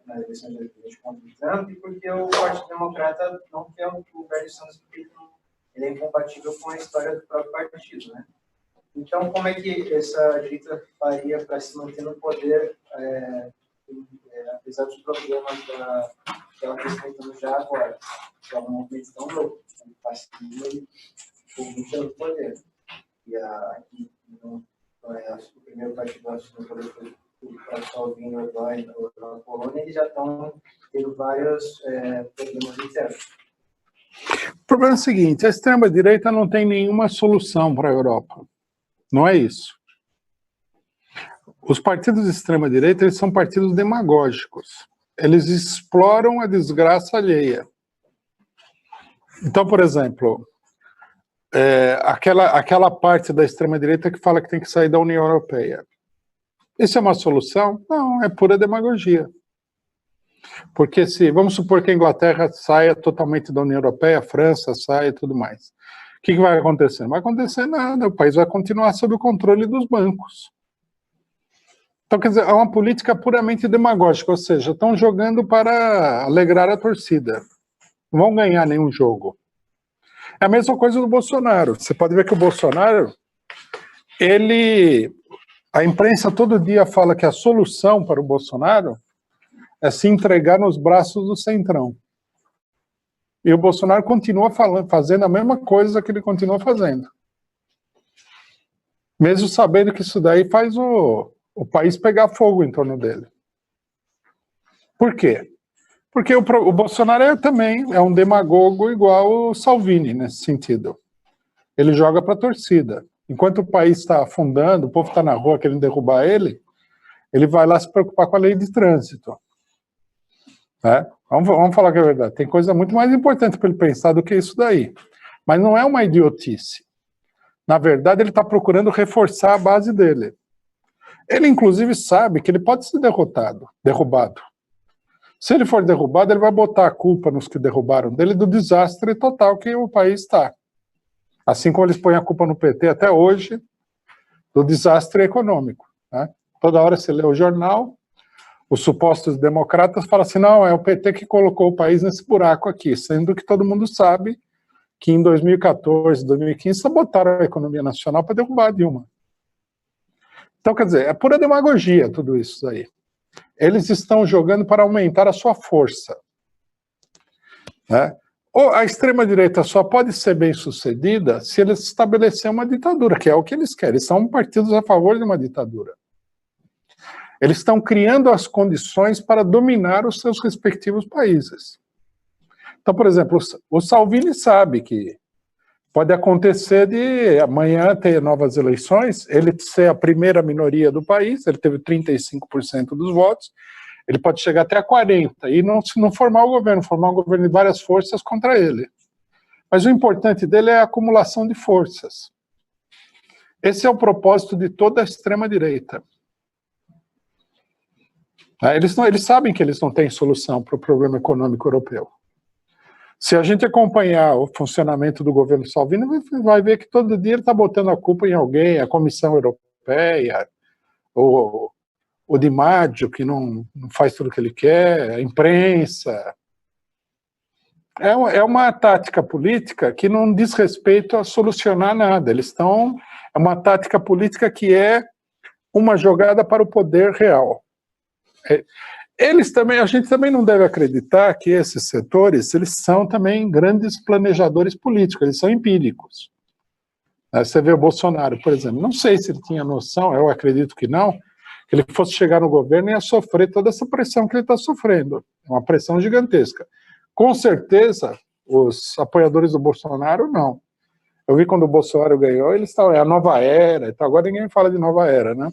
na eleição de 2020 contra o Trump, e porque o Partido Democrata não quer o Bernie Sanders, porque ele é incompatível com a história do próprio partido, né? Então, como é que essa direita faria para se manter no poder, apesar dos problemas que ela está enfrentando já agora? Que é um movimento tão louco, ele passa por 20 anos no poder. E aqui, o primeiro partido no poder foi o Salvini, o Dói, na Polônia, eles já estão tendo vários problemas internos. O problema é o seguinte, a extrema-direita não tem nenhuma solução para a Europa. Não é isso. Os partidos de extrema-direita, eles são partidos demagógicos. Eles exploram a desgraça alheia. Então, por exemplo, aquela parte da extrema-direita que fala que tem que sair da União Europeia. Isso é uma solução? Não, é pura demagogia. Porque vamos supor que a Inglaterra saia totalmente da União Europeia, a França saia e tudo mais. O que vai acontecer? Não vai acontecer nada, o país vai continuar sob o controle dos bancos. Então, quer dizer, é uma política puramente demagógica, ou seja, estão jogando para alegrar a torcida. Não vão ganhar nenhum jogo. É a mesma coisa do Bolsonaro. Você pode ver que o Bolsonaro, a imprensa todo dia fala que a solução para o Bolsonaro é se entregar nos braços do Centrão. E o Bolsonaro continua fazendo a mesma coisa que ele continua fazendo. Mesmo sabendo que isso daí faz o país pegar fogo em torno dele. Por quê? Porque o Bolsonaro também é um demagogo igual o Salvini, nesse sentido. Ele joga para a torcida. Enquanto o país está afundando, o povo está na rua querendo derrubar ele vai lá se preocupar com a lei de trânsito. Né? Vamos falar que é verdade. Tem coisa muito mais importante para ele pensar do que isso daí. Mas não é uma idiotice. Na verdade, ele está procurando reforçar a base dele. Ele, inclusive, sabe que ele pode ser derrubado. Se ele for derrubado, ele vai botar a culpa nos que derrubaram dele do desastre total que o país está. Assim como eles põem a culpa no PT até hoje, do desastre econômico. Né? Toda hora você lê o jornal, os supostos democratas falam assim, não, é o PT que colocou o país nesse buraco aqui, sendo que todo mundo sabe que em 2014, 2015, sabotaram a economia nacional para derrubar a Dilma. Então, quer dizer, é pura demagogia tudo isso aí. Eles estão jogando para aumentar a sua força. Né? A extrema-direita só pode ser bem-sucedida se eles estabelecerem uma ditadura, que é o que eles querem. Eles são partidos a favor de uma ditadura. Eles estão criando as condições para dominar os seus respectivos países. Então, por exemplo, o Salvini sabe que pode acontecer de amanhã ter novas eleições, ele ser a primeira minoria do país, ele teve 35% dos votos, ele pode chegar até a 40% e não formar um governo de várias forças contra ele. Mas o importante dele é a acumulação de forças. Esse é o propósito de toda a extrema-direita. Eles sabem que eles não têm solução para o problema econômico europeu. Se a gente acompanhar o funcionamento do governo Salvini, vai ver que todo dia ele está botando a culpa em alguém, a Comissão Europeia, o Di Maggio, que não faz tudo o que ele quer, a imprensa. É uma tática política que não diz respeito a solucionar nada. É uma tática política que é uma jogada para o poder real. A gente também não deve acreditar que esses setores, eles são também grandes planejadores políticos, eles são empíricos. Você vê o Bolsonaro, por exemplo, não sei se ele tinha noção, eu acredito que não, que ele fosse chegar no governo e ia sofrer toda essa pressão que ele está sofrendo, uma pressão gigantesca. Com certeza, os apoiadores do Bolsonaro, não. Eu vi quando o Bolsonaro ganhou, eles estavam, é a nova era, então agora ninguém fala de nova era, né?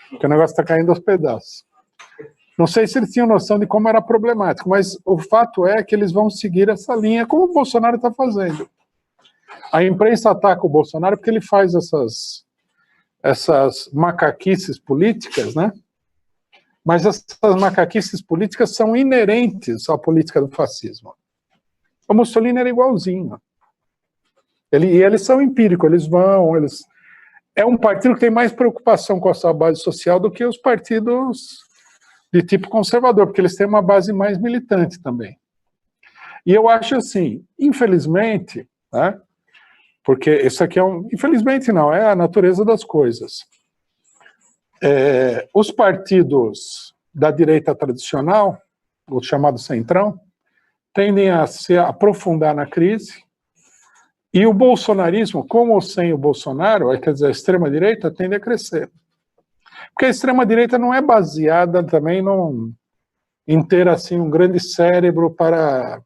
Porque o negócio está caindo aos pedaços. Não sei se eles tinham noção de como era problemático, mas o fato é que eles vão seguir essa linha, como o Bolsonaro está fazendo. A imprensa ataca o Bolsonaro porque ele faz essas macaquices políticas, né? Mas essas macaquices políticas são inerentes à política do fascismo. O Mussolini era igualzinho. Eles são empíricos, é um partido que tem mais preocupação com a sua base social do que os partidos de tipo conservador, porque eles têm uma base mais militante também. E eu acho assim, infelizmente, né, porque isso aqui infelizmente não, é a natureza das coisas. Os partidos da direita tradicional, o chamado centrão, tendem a se aprofundar na crise, e o bolsonarismo, com ou sem o Bolsonaro, quer dizer, a extrema-direita tende a crescer. Porque a extrema-direita não é baseada também em ter assim, um grande cérebro para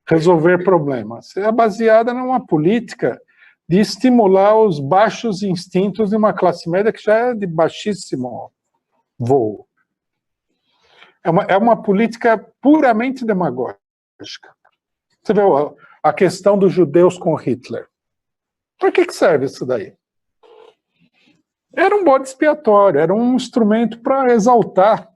resolver problemas. É baseada numa política de estimular os baixos instintos de uma classe média que já é de baixíssimo voo. É uma política puramente demagógica. Você vê a questão dos judeus com Hitler. Para que serve isso daí? Era um bode expiatório, era um instrumento para exaltar,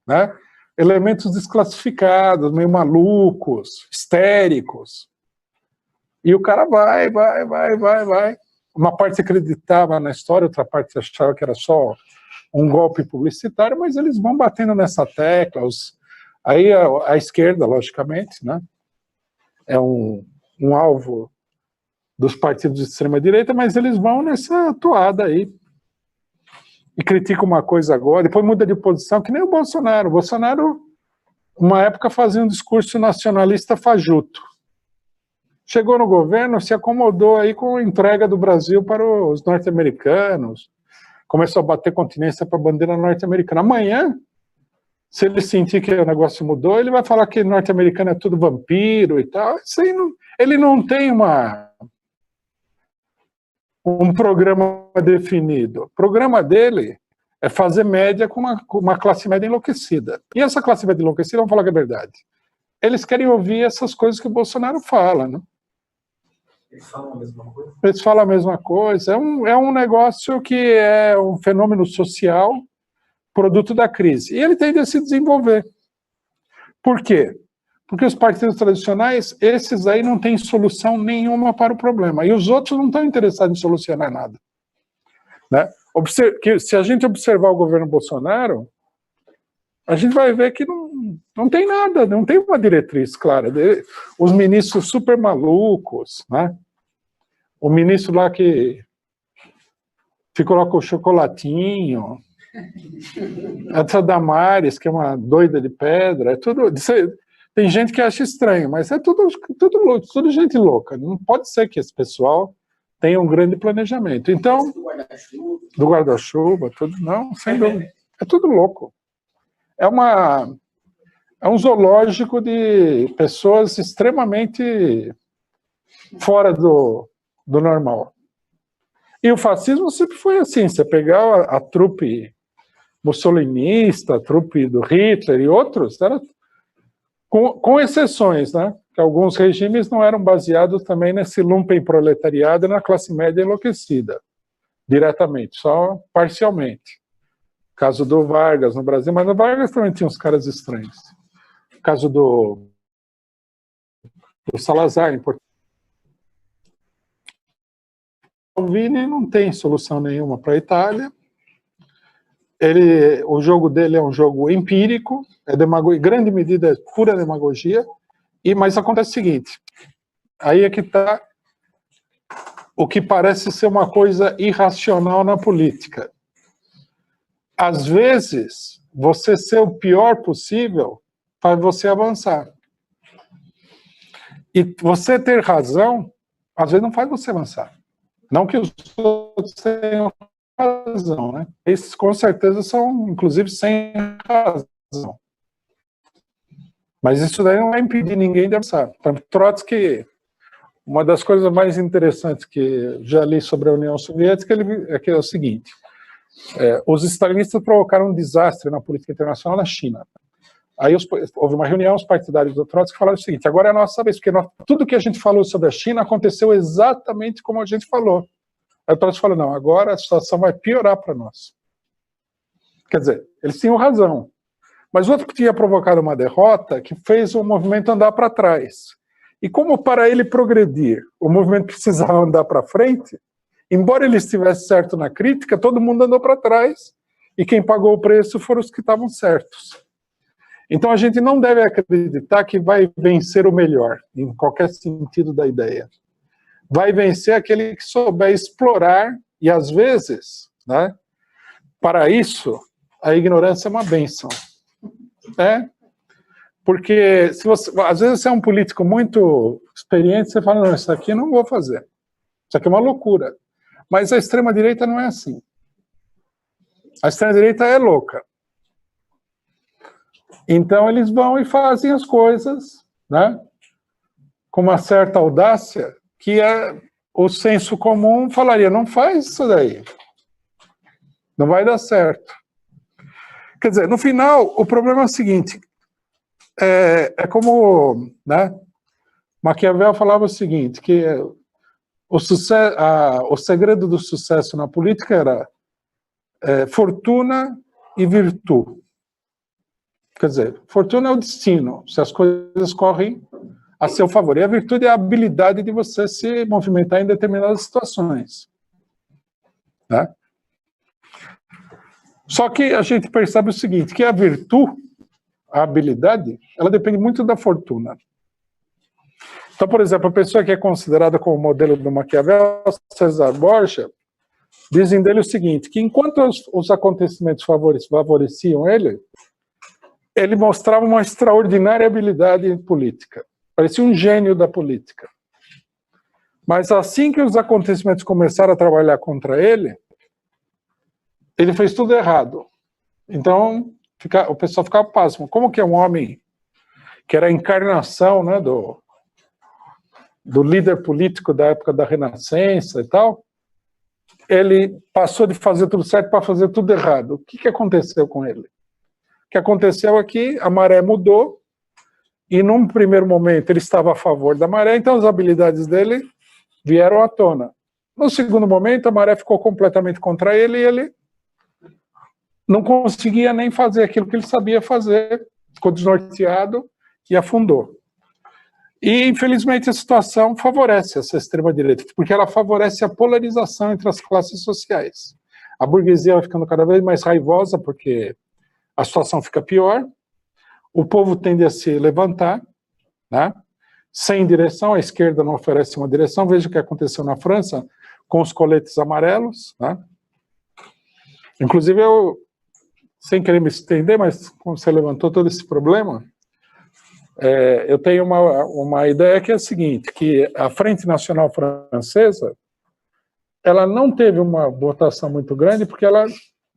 né, elementos desclassificados, meio malucos, histéricos. E o cara vai. Uma parte acreditava na história, outra parte achava que era só um golpe publicitário, mas eles vão batendo nessa tecla. Aí a esquerda, logicamente, né, é um alvo dos partidos de extrema-direita, mas eles vão nessa toada aí. E critica uma coisa agora, depois muda de posição, que nem o Bolsonaro. O Bolsonaro, uma época, fazia um discurso nacionalista fajuto. Chegou no governo, se acomodou aí com a entrega do Brasil para os norte-americanos, começou a bater continência para a bandeira norte-americana. Amanhã, se ele sentir que o negócio mudou, ele vai falar que norte-americano é tudo vampiro e tal. Isso aí ele não tem um programa definido. O programa dele é fazer média com uma classe média enlouquecida. E essa classe média enlouquecida, vamos falar que é verdade, eles querem ouvir essas coisas que o Bolsonaro fala, né? Eles falam a mesma coisa? Eles falam a mesma coisa. É um negócio que é um fenômeno social, produto da crise. E ele tende a se desenvolver. Por quê? Porque os partidos tradicionais, esses aí não têm solução nenhuma para o problema. E os outros não estão interessados em solucionar nada. Né? Se a gente observar o governo Bolsonaro, a gente vai ver que não tem nada, não tem uma diretriz clara. Os ministros super malucos, né? O ministro lá que ficou lá com o chocolatinho, essa Damares, que é uma doida de pedra, é tudo... Tem gente que acha estranho, mas é tudo gente louca. Não pode ser que esse pessoal tenha um grande planejamento. Então, do guarda-chuva, tudo, não, sem dúvida. É tudo louco. É um zoológico de pessoas extremamente fora do normal. E o fascismo sempre foi assim, você pegar a trupe mussolinista, a trupe do Hitler e outros, era com exceções, né? Que alguns regimes não eram baseados também nesse lumpenproletariado e na classe média enlouquecida, diretamente, só parcialmente. Caso do Vargas no Brasil, mas no Vargas também tinha uns caras estranhos. Caso do Salazar, em Portugal. O Salvini não tem solução nenhuma para a Itália. O jogo dele é um jogo empírico, em grande medida é pura demagogia, mas acontece o seguinte, aí é que está o que parece ser uma coisa irracional na política. Às vezes, você ser o pior possível faz você avançar. E você ter razão, às vezes não faz você avançar. Não que os outros tenham razão, né? Esses com certeza são, inclusive, sem razão. Mas isso daí não vai impedir ninguém de avançar. Trotsky, uma das coisas mais interessantes que já li sobre a União Soviética é o seguinte, os stalinistas provocaram um desastre na política internacional na China. Aí houve uma reunião, os partidários do Trotsky falaram o seguinte, agora é a nossa vez, porque tudo que a gente falou sobre a China aconteceu exatamente como a gente falou. Aí o Trotsky falou, não, agora a situação vai piorar para nós. Quer dizer, eles tinham razão. Mas o outro que tinha provocado uma derrota, que fez o movimento andar para trás. E como para ele progredir, o movimento precisava andar para frente, embora ele estivesse certo na crítica, todo mundo andou para trás, e quem pagou o preço foram os que estavam certos. Então a gente não deve acreditar que vai vencer o melhor, em qualquer sentido da ideia. Vai vencer aquele que souber explorar, e às vezes, né, para isso, a ignorância é uma bênção. Porque se você, às vezes você é um político muito experiente, você fala, não, isso aqui eu não vou fazer. Isso aqui é uma loucura. Mas a extrema-direita não é assim. A extrema-direita é louca. Então eles vão e fazem as coisas, né, com uma certa audácia, que o senso comum falaria, não faz isso daí. Não vai dar certo. Quer dizer, no final, o problema é o seguinte, é como, né, Maquiavel falava o seguinte, que o segredo do sucesso na política era fortuna e virtude. Quer dizer, fortuna é o destino, se as coisas correm a seu favor. E a virtude é a habilidade de você se movimentar em determinadas situações. Né? Só que a gente percebe o seguinte, que a virtude, a habilidade, ela depende muito da fortuna. Então, por exemplo, a pessoa que é considerada como modelo do Maquiavel, César Borgia, dizem dele o seguinte, que enquanto os acontecimentos favoreciam ele mostrava uma extraordinária habilidade política. Parecia um gênio da política. Mas assim que os acontecimentos começaram a trabalhar contra ele fez tudo errado. Então, o pessoal ficava pasmo. Como que é um homem que era a encarnação, né, do líder político da época da Renascença e tal, ele passou de fazer tudo certo para fazer tudo errado. O que aconteceu com ele? O que aconteceu é que a maré mudou e num primeiro momento ele estava a favor da maré, então as habilidades dele vieram à tona. No segundo momento a maré ficou completamente contra ele e ele não conseguia nem fazer aquilo que ele sabia fazer, ficou desnorteado e afundou. E infelizmente a situação favorece essa extrema-direita, porque ela favorece a polarização entre as classes sociais. A burguesia vai ficando cada vez mais raivosa porque a situação fica pior, o povo tende a se levantar, né, sem direção, a esquerda não oferece uma direção, veja o que aconteceu na França com os coletes amarelos, né. Inclusive eu, sem querer me estender, mas como você levantou todo esse problema, eu tenho uma ideia que é a seguinte, que a Frente Nacional Francesa, ela não teve uma votação muito grande porque ela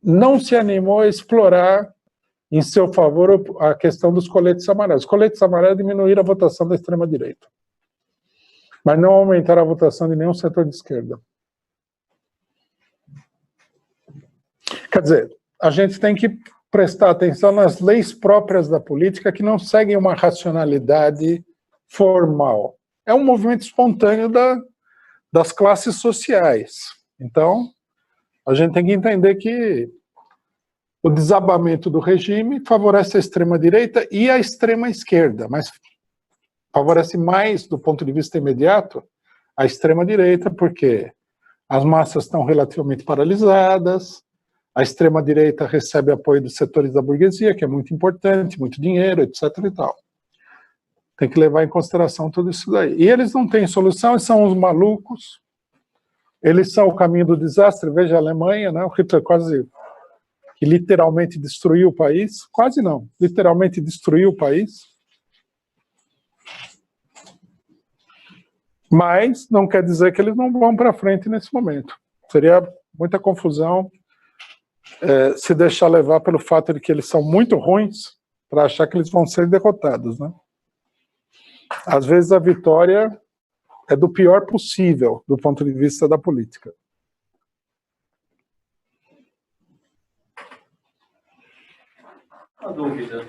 não se animou a explorar em seu favor a questão dos coletes amarelos. Os coletes amarelos diminuíram a votação da extrema-direita, mas não aumentaram a votação de nenhum setor de esquerda. Quer dizer, a gente tem que prestar atenção nas leis próprias da política que não seguem uma racionalidade formal. É um movimento espontâneo das classes sociais. Então, a gente tem que entender que o desabamento do regime favorece a extrema-direita e a extrema-esquerda, mas favorece mais, do ponto de vista imediato, a extrema-direita, porque as massas estão relativamente paralisadas, a extrema-direita recebe apoio dos setores da burguesia, que é muito importante, muito dinheiro, etc. e tal. Tem que levar em consideração tudo isso daí. E eles não têm solução, eles são uns malucos, eles são o caminho do desastre. Veja a Alemanha, né? O Hitler quase que literalmente destruiu o país, quase não, literalmente destruiu o país. Mas não quer dizer que eles não vão para frente nesse momento. Seria muita confusão se deixar levar pelo fato de que eles são muito ruins para achar que eles vão ser derrotados, né? Às vezes a vitória é do pior possível do ponto de vista da política. Uma dúvida.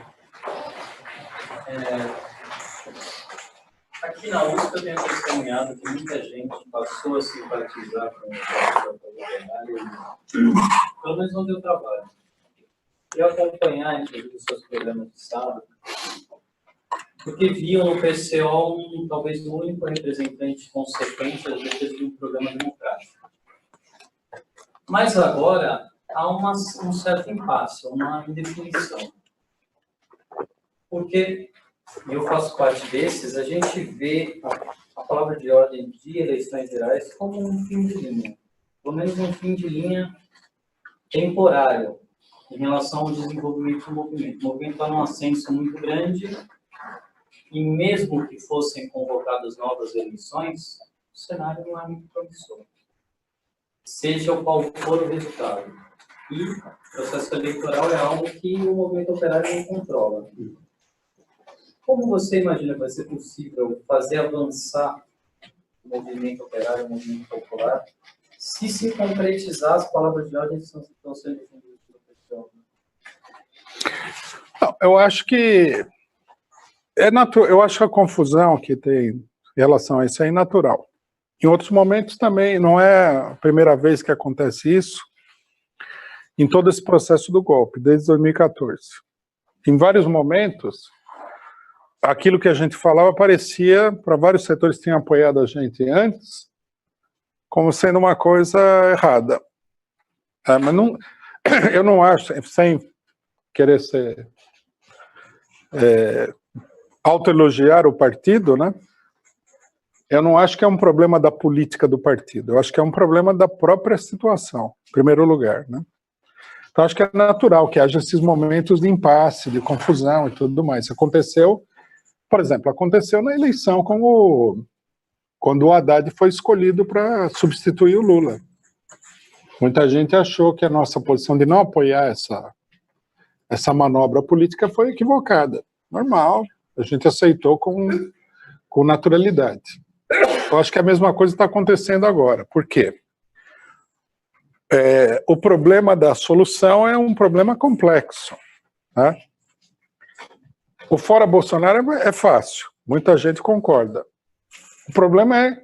Aqui na USP eu tenho testemunhado que muita gente passou a simpatizar com o Partido Revolucionário, pelo menos onde eu trabalho. E acompanhar, inclusive, os seus programas de sábado, porque viam no PCO talvez o único representante consequente, às vezes, de um programa democrático. Mas agora, há um certo impasse, uma indefinição. Porque eu faço parte desses, a gente vê a palavra de ordem de eleições gerais como um fim de linha, pelo menos um fim de linha temporário em relação ao desenvolvimento do movimento. O movimento está num ascenso muito grande e mesmo que fossem convocadas novas eleições, o cenário não é muito promissor. Seja qual for o resultado. E o processo eleitoral é algo que o movimento operário não controla. Como você imagina que vai ser possível fazer avançar o movimento operário, o movimento popular, se concretizar as palavras de ordem que estão sendo defendidas pelo pessoal? Não, eu acho que eu acho que a confusão que tem em relação a isso é natural. Em outros momentos também, não é a primeira vez que acontece isso, em todo esse processo do golpe, desde 2014. Em vários momentos, aquilo que a gente falava parecia, para vários setores que tinham apoiado a gente antes, como sendo uma coisa errada. Mas não, eu não acho, sem querer ser autoelogiar o partido, né? Eu não acho que é um problema da política do partido, eu acho que é um problema da própria situação, em primeiro lugar, né? Então acho que é natural que haja esses momentos de impasse, de confusão e tudo mais. Aconteceu, por exemplo, aconteceu na eleição quando o Haddad foi escolhido para substituir o Lula. Muita gente achou que a nossa posição de não apoiar essa manobra política foi equivocada. Normal, a gente aceitou com naturalidade. Eu acho que a mesma coisa está acontecendo agora. Por quê? O problema da solução é um problema complexo, né? O fora Bolsonaro é fácil, muita gente concorda. O problema é,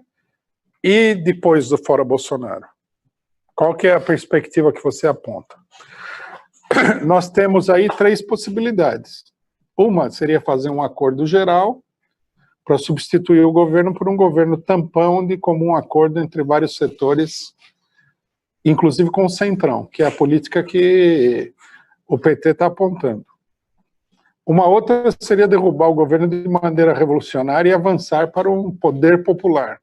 e depois do fora Bolsonaro? Qual que é a perspectiva que você aponta? Nós temos aí 3 possibilidades. Uma seria fazer um acordo geral para substituir o governo por um governo tampão de comum acordo entre vários setores, inclusive com o Centrão, que é a política que o PT está apontando. Uma outra seria derrubar o governo de maneira revolucionária e avançar para um poder popular.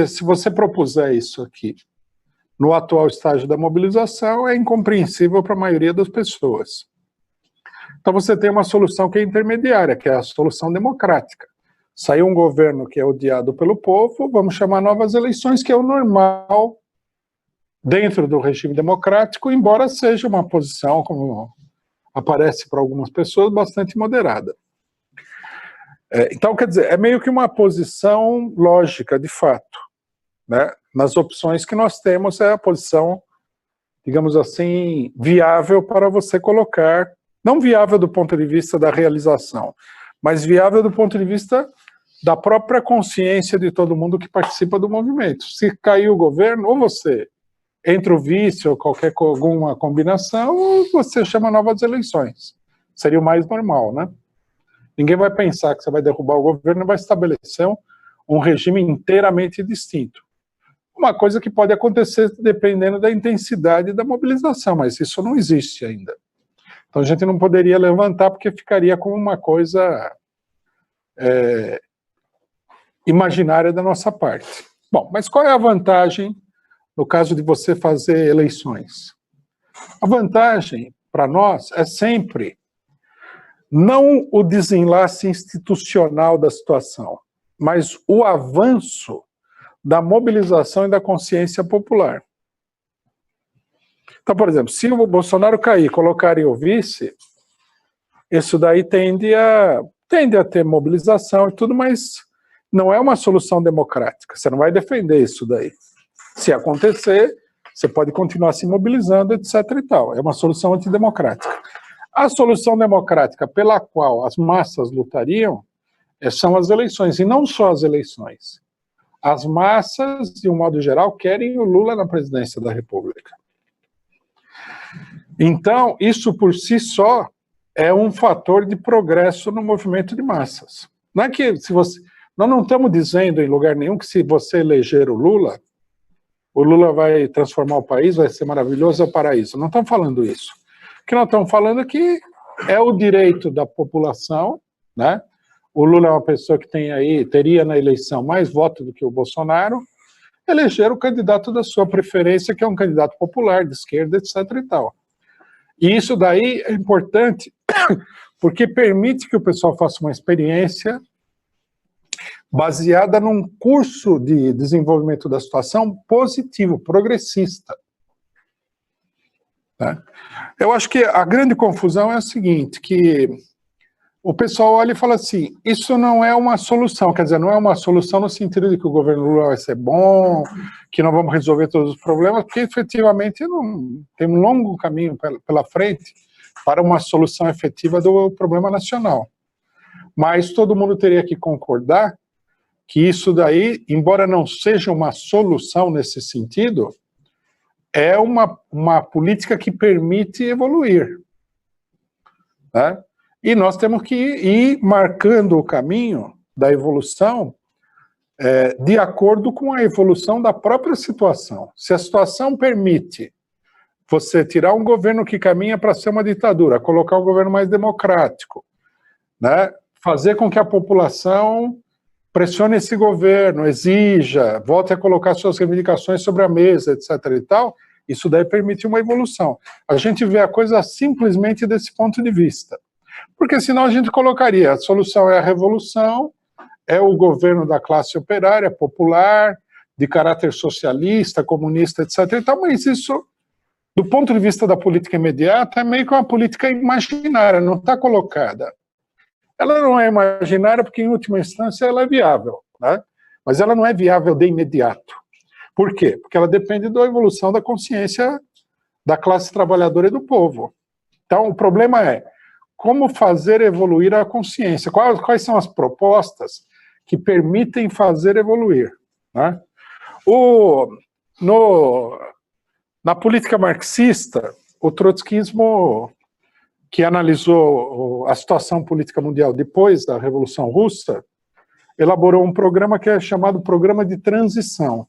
Se você propuser isso aqui, no atual estágio da mobilização, é incompreensível para a maioria das pessoas. Então você tem uma solução que é intermediária, que é a solução democrática. Saiu um governo que é odiado pelo povo, vamos chamar novas eleições, que é o normal dentro do regime democrático, embora seja uma posição, como aparece para algumas pessoas, bastante moderada. Então, quer dizer, é meio que uma posição lógica, de fato, né? Nas opções que nós temos, é a posição, digamos assim, viável para você colocar, não viável do ponto de vista da realização, mas viável do ponto de vista da própria consciência de todo mundo que participa do movimento. Se cair o governo, ou você entra o vice ou alguma combinação, ou você chama novas eleições. Seria o mais normal, né? Ninguém vai pensar que você vai derrubar o governo e vai estabelecer um regime inteiramente distinto. Uma coisa que pode acontecer dependendo da intensidade da mobilização, mas isso não existe ainda. Então a gente não poderia levantar porque ficaria como uma coisa imaginária da nossa parte. Bom, mas qual é a vantagem no caso de você fazer eleições? A vantagem para nós é sempre não o desenlace institucional da situação, mas o avanço da mobilização e da consciência popular. Então, por exemplo, se o Bolsonaro cair e colocarem o vice, isso daí tende a ter mobilização e tudo, mas não é uma solução democrática. Você não vai defender isso daí. Se acontecer, você pode continuar se mobilizando, etc. e tal. É uma solução antidemocrática. A solução democrática pela qual as massas lutariam são as eleições, e não só as eleições. As massas, de um modo geral, querem o Lula na presidência da República. Então, isso por si só é um fator de progresso no movimento de massas. Não é que nós não estamos dizendo em lugar nenhum que se você eleger o Lula, o Lula vai transformar o país, vai ser maravilhoso, é o paraíso. Não estamos falando isso. O que nós estamos falando é que é o direito da população, né? O Lula é uma pessoa que teria na eleição mais votos do que o Bolsonaro, eleger o candidato da sua preferência, que é um candidato popular, de esquerda, etc. e tal. E isso daí é importante, porque permite que o pessoal faça uma experiência baseada num curso de desenvolvimento da situação positivo, progressista. Né? Eu acho que a grande confusão é a seguinte, que o pessoal olha e fala assim, isso não é uma solução, quer dizer, não é uma solução no sentido de que o governo Lula vai ser bom, que não vamos resolver todos os problemas, porque efetivamente não, tem um longo caminho pela frente para uma solução efetiva do problema nacional. Mas todo mundo teria que concordar que isso daí, embora não seja uma solução nesse sentido, é uma política que permite evoluir. Né? E nós temos que ir marcando o caminho da evolução de acordo com a evolução da própria situação. Se a situação permite você tirar um governo que caminha para ser uma ditadura, colocar um governo mais democrático, né? Fazer com que a população pressione esse governo, exija, volte a colocar suas reivindicações sobre a mesa, etc. e tal, isso daí permite uma evolução. A gente vê a coisa simplesmente desse ponto de vista. Porque senão a gente colocaria, a solução é a revolução, é o governo da classe operária, popular, de caráter socialista, comunista, etc. e tal, mas isso, do ponto de vista da política imediata, é meio que uma política imaginária, não está colocada. Ela não é imaginária porque, em última instância, ela é viável, né? Mas ela não é viável de imediato. Por quê? Porque ela depende da evolução da consciência da classe trabalhadora e do povo. Então, o problema é como fazer evoluir a consciência. Quais são as propostas que permitem fazer evoluir? Né? Na política marxista, o trotskismo, que analisou a situação política mundial depois da Revolução Russa, elaborou um programa que é chamado Programa de Transição.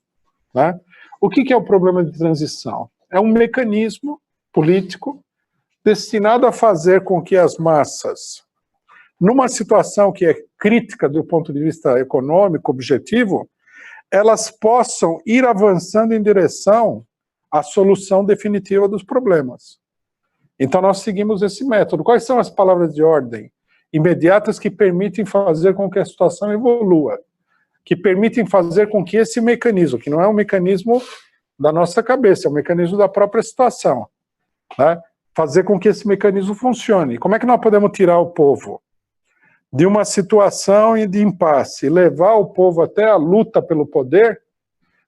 Né? O que é o Programa de Transição? É um mecanismo político destinado a fazer com que as massas, numa situação que é crítica do ponto de vista econômico, objetivo, elas possam ir avançando em direção à solução definitiva dos problemas. Então nós seguimos esse método. Quais são as palavras de ordem imediatas que permitem fazer com que a situação evolua? Que permitem fazer com que esse mecanismo, que não é um mecanismo da nossa cabeça, é um mecanismo da própria situação, né? Fazer com que esse mecanismo funcione. Como é que nós podemos tirar o povo de uma situação de impasse e levar o povo até a luta pelo poder?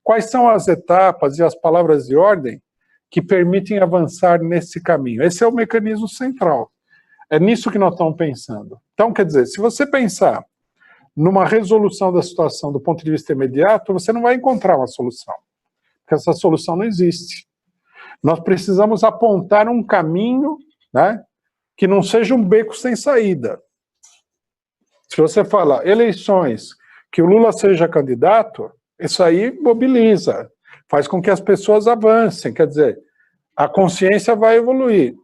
Quais são as etapas e as palavras de ordem que permitem avançar nesse caminho? Esse é o mecanismo central. É nisso que nós estamos pensando. Então, quer dizer, se você pensar numa resolução da situação do ponto de vista imediato, você não vai encontrar uma solução, porque essa solução não existe. Nós precisamos apontar um caminho, né, que não seja um beco sem saída. Se você fala eleições, que o Lula seja candidato, isso aí mobiliza, faz com que as pessoas avancem, quer dizer, a consciência vai evoluir.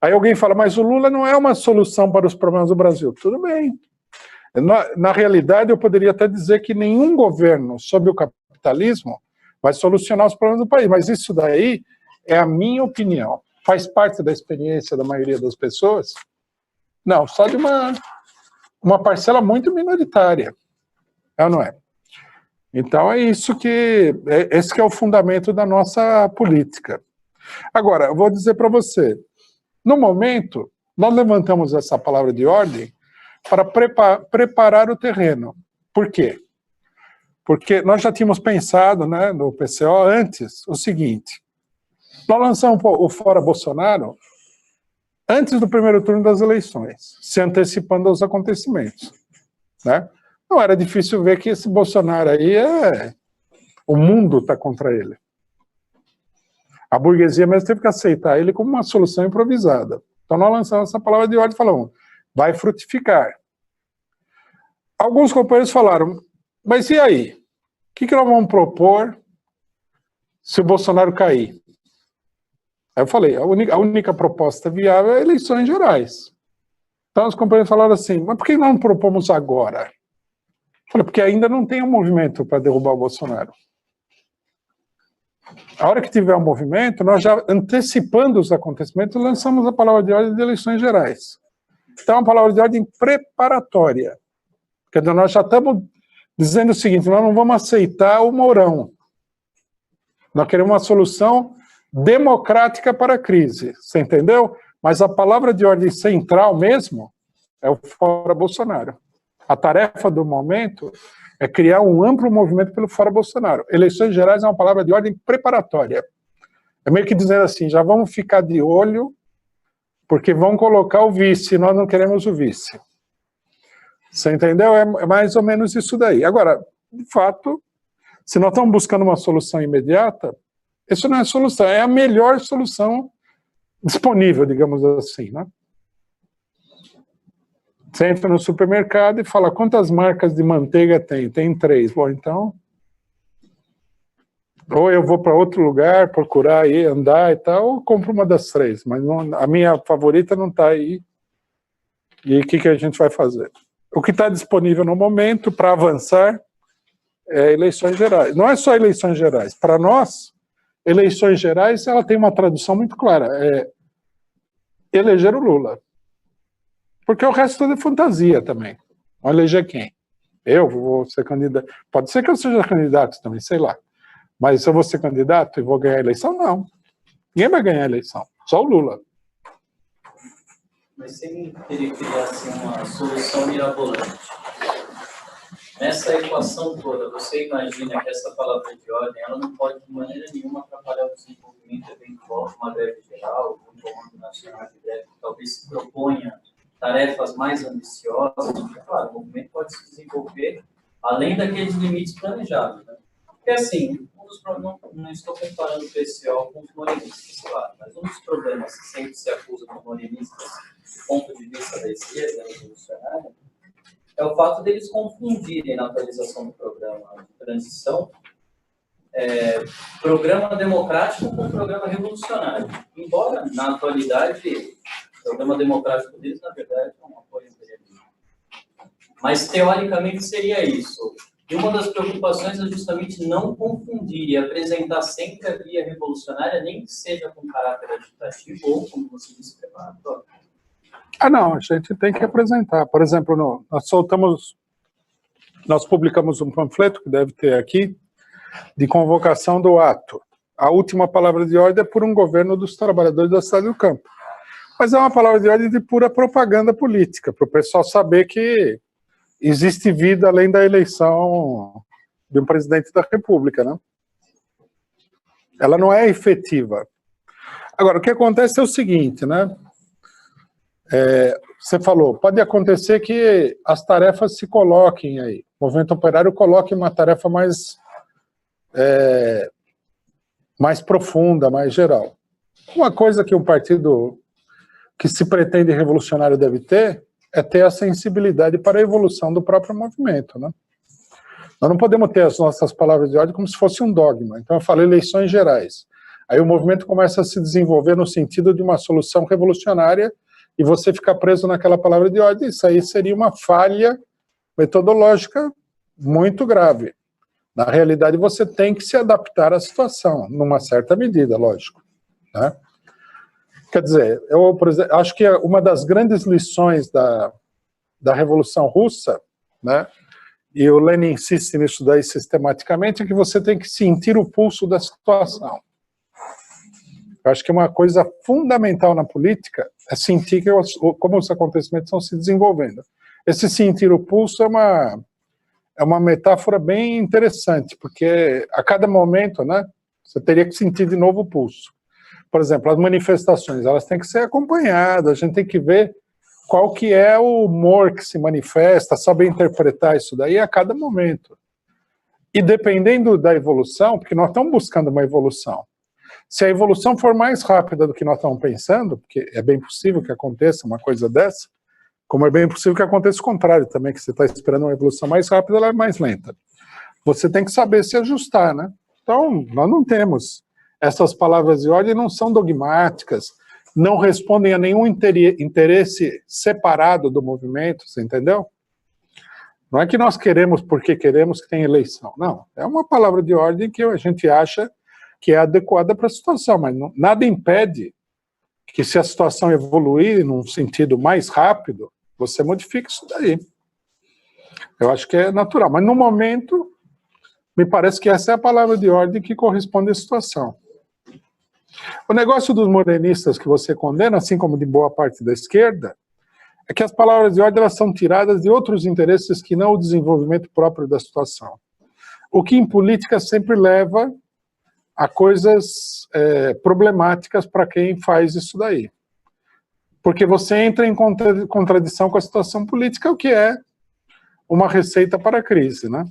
Aí alguém fala, mas o Lula não é uma solução para os problemas do Brasil. Tudo bem. Na realidade, eu poderia até dizer que nenhum governo sob o capitalismo vai solucionar os problemas do país, mas isso daí é a minha opinião. Faz parte da experiência da maioria das pessoas? Não, só de uma parcela muito minoritária. É ou não é? Então é isso esse que é o fundamento da nossa política. Agora, eu vou dizer para você, no momento, nós levantamos essa palavra de ordem para preparar o terreno. Por quê? Porque nós já tínhamos pensado, né, no PCO antes o seguinte: nós lançamos o Fora Bolsonaro antes do primeiro turno das eleições, se antecipando aos acontecimentos. Né? Não era difícil ver que esse Bolsonaro aí o mundo está contra ele. A burguesia mesmo teve que aceitar ele como uma solução improvisada. Então nós lançamos essa palavra de ordem e falamos, vai frutificar. Alguns companheiros falaram, mas e aí? O que nós vamos propor se o Bolsonaro cair. Aí eu falei, a única proposta viável é eleições gerais. Então os companheiros falaram assim, mas por que não propomos agora? Eu falei, porque ainda não tem um movimento para derrubar o Bolsonaro. A hora que tiver um movimento, nós já antecipando os acontecimentos, lançamos a palavra de ordem de eleições gerais. Então, é uma palavra de ordem preparatória. Quer dizer, nós já estamos dizendo o seguinte, nós não vamos aceitar o Mourão. Nós queremos uma solução democrática para a crise, você entendeu? Mas a palavra de ordem central mesmo é o fora Bolsonaro. A tarefa do momento é criar um amplo movimento pelo fora Bolsonaro. Eleições gerais é uma palavra de ordem preparatória. É meio que dizendo assim, já vamos ficar de olho, porque vão colocar o vice, nós não queremos o vice. Você entendeu? É mais ou menos isso daí. Agora, de fato, se nós estamos buscando uma solução imediata, isso não é solução, é a melhor solução disponível, digamos assim, né? Você entra no supermercado e fala, quantas marcas de manteiga tem? Tem 3. Bom, então, ou eu vou para outro lugar procurar aí, andar e tal, ou compro uma das 3, mas não, a minha favorita não está aí. E o que a gente vai fazer? O que está disponível no momento para avançar é eleições gerais. Não é só eleições gerais. Para nós, eleições gerais, ela tem uma tradução muito clara. É eleger o Lula. Porque o resto tudo é fantasia também. Vão eleger quem? Eu vou ser candidato. Pode ser que eu seja candidato também, sei lá. Mas se eu vou ser candidato e vou ganhar a eleição, não. Ninguém vai ganhar a eleição. Só o Lula. Mas sem querer criar assim, uma solução mirabolante. Nessa equação toda, você imagina que essa palavra de ordem ela não pode de maneira nenhuma atrapalhar o desenvolvimento eventual de uma greve geral, um comando nacional de greve que talvez se proponha tarefas mais ambiciosas, porque, claro, o movimento pode se desenvolver além daqueles limites planejados. Né? Porque, assim, não estou comparando o PCO com os morenistas, claro, mas um dos problemas que sempre se acusa dos morenistas do ponto de vista da esquerda revolucionária é o fato deles confundirem na atualização do programa de transição programa democrático com programa revolucionário. Embora, na atualidade, o programa democrático deles, na verdade, é um apoio imperialista. Mas, teoricamente, seria isso. E uma das preocupações é justamente não confundir e apresentar sempre a via revolucionária, nem que seja com caráter agitativo ou, como você disse, preparatório. Não, a gente tem que apresentar. Por exemplo, nós publicamos um panfleto, que deve ter aqui, de convocação do ato. A última palavra de ordem é por um governo dos trabalhadores da cidade do campo. Mas é uma palavra de ordem de pura propaganda política, para o pessoal saber que existe vida além da eleição de um presidente da República, né? Ela não é efetiva. Agora, o que acontece é o seguinte, né? Você falou, pode acontecer que as tarefas se coloquem aí. O movimento operário coloque uma tarefa mais profunda, mais geral. Uma coisa que um partido que se pretende revolucionário deve ter é ter a sensibilidade para a evolução do próprio movimento, né? Nós não podemos ter as nossas palavras de ordem como se fosse um dogma. Então eu falei eleições gerais. Aí o movimento começa a se desenvolver no sentido de uma solução revolucionária e você ficar preso naquela palavra de ordem. Isso aí seria uma falha metodológica muito grave. Na realidade, você tem que se adaptar à situação, numa certa medida, lógico, né? Quer dizer, eu, por exemplo, acho que uma das grandes lições da Revolução Russa, né, e o Lenin insiste nisso daí sistematicamente, é que você tem que sentir o pulso da situação. Eu acho que uma coisa fundamental na política é sentir como os acontecimentos estão se desenvolvendo. Esse sentir o pulso é uma metáfora bem interessante, porque a cada momento, né, você teria que sentir de novo o pulso. Por exemplo, as manifestações, elas têm que ser acompanhadas, a gente tem que ver qual que é o humor que se manifesta, saber interpretar isso daí a cada momento. E dependendo da evolução, porque nós estamos buscando uma evolução, se a evolução for mais rápida do que nós estamos pensando, porque é bem possível que aconteça uma coisa dessa, como é bem possível que aconteça o contrário também, que você está esperando uma evolução mais rápida, ela é mais lenta. Você tem que saber se ajustar, né? Então, nós não temos. Essas palavras de ordem não são dogmáticas, não respondem a nenhum interesse separado do movimento, você entendeu? Não é que nós queremos porque queremos que tenha eleição, não. É uma palavra de ordem que a gente acha que é adequada para a situação, mas não, nada impede que, se a situação evoluir num sentido mais rápido, você modifique isso daí. Eu acho que é natural, mas no momento, me parece que essa é a palavra de ordem que corresponde à situação. O negócio dos morenistas que você condena, assim como de boa parte da esquerda, é que as palavras de ordem elas são tiradas de outros interesses que não o desenvolvimento próprio da situação. O que em política sempre leva a coisas problemáticas para quem faz isso daí. Porque você entra em contradição com a situação política, o que é uma receita para a crise, né?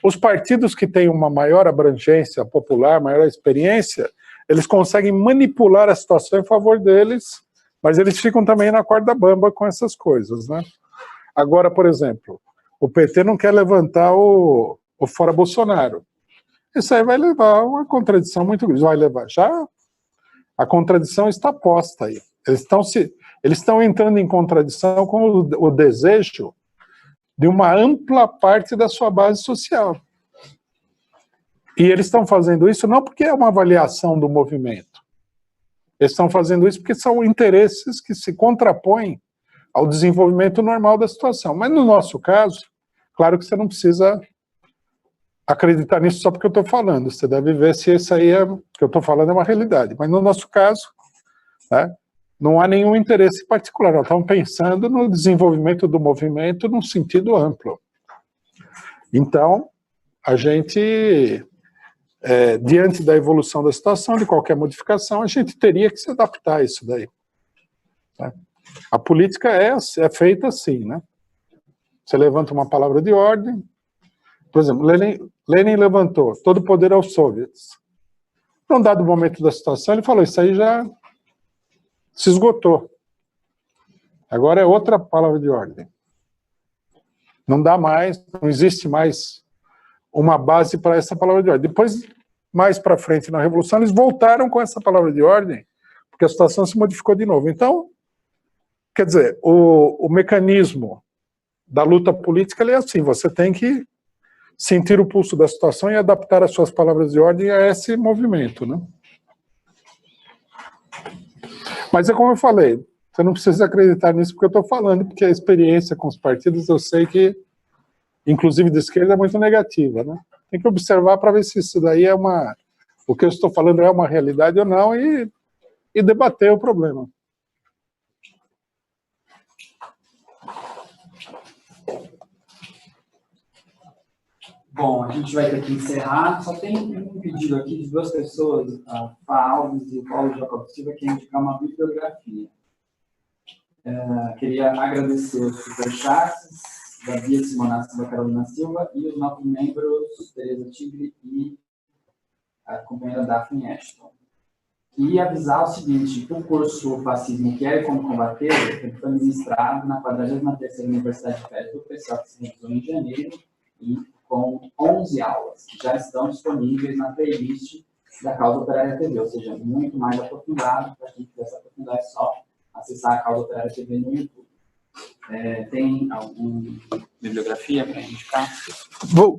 Os partidos que têm uma maior abrangência popular, maior experiência, eles conseguem manipular a situação em favor deles, mas eles ficam também na corda bamba com essas coisas, né? Agora, por exemplo, o PT não quer levantar o fora Bolsonaro. Isso aí vai levar a uma contradição muito grande. Vai levar. Já a contradição está posta aí. Eles estão entrando em contradição com o desejo de uma ampla parte da sua base social. E eles estão fazendo isso não porque é uma avaliação do movimento. Eles estão fazendo isso porque são interesses que se contrapõem ao desenvolvimento normal da situação. Mas no nosso caso, claro que você não precisa acreditar nisso só porque eu estou falando. Você deve ver se isso aí que eu estou falando é uma realidade. Mas no nosso caso, né, não há nenhum interesse particular. Nós estamos pensando no desenvolvimento do movimento num sentido amplo. Então, a gente, diante da evolução da situação, de qualquer modificação, a gente teria que se adaptar a isso daí. Né? A política é feita assim, né? Você levanta uma palavra de ordem. Por exemplo, Lenin levantou todo o poder aos soviets. Num dado momento da situação, ele falou, isso aí já se esgotou. Agora é outra palavra de ordem. Não dá mais, não existe mais uma base para essa palavra de ordem. Depois, mais para frente na Revolução, eles voltaram com essa palavra de ordem, porque a situação se modificou de novo. Então, quer dizer, o mecanismo da luta política ele é assim, você tem que sentir o pulso da situação e adaptar as suas palavras de ordem a esse movimento, né? Mas é como eu falei, você não precisa acreditar nisso porque eu estou falando, porque a experiência com os partidos eu sei que, inclusive de esquerda, é muito negativa, né? Tem que observar para ver se isso daí o que eu estou falando é uma realidade ou não e debater o problema. Bom, a gente vai ter que encerrar. Só tem um pedido aqui de duas pessoas, a Fá Alves e o Paulo Jacob Silva, que é indicar uma bibliografia. Queria agradecer os superchats da Bia Simonassi da Carolina Silva e os novos membros, Tereza Tigre e a companheira Daphne Ashton. E avisar o seguinte, o curso Fascismo, que é como combater, ele foi ministrado na 43ª Universidade de Festa do Pessoal, que se realizou em janeiro, e com 11 aulas, que já estão disponíveis na playlist da Causa Operária TV, ou seja, muito mais aprofundado. Para quem quiser se aprofundar, é só acessar a Causa Operária TV no YouTube. Tem alguma bibliografia para indicar?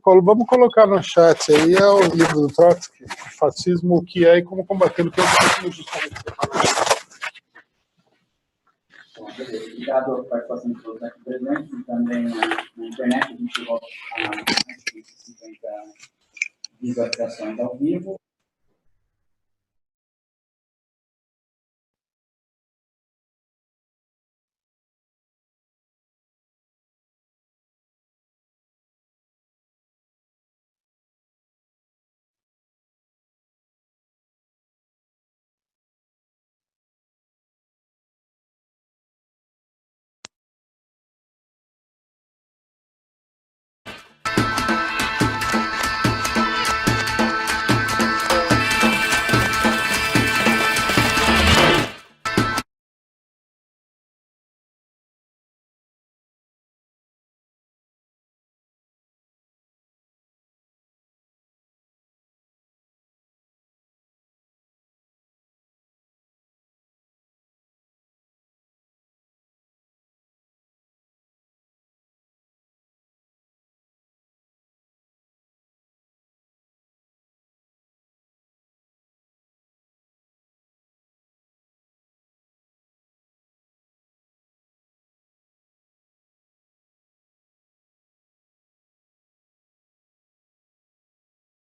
Paulo, vamos colocar no chat aí o livro do Trotsky, Fascismo, o que é e como combater, que é o fascismo justamente. Obrigado pela participação de todos aqui presentes e também na internet. A gente volta a 50 visualizações ao vivo.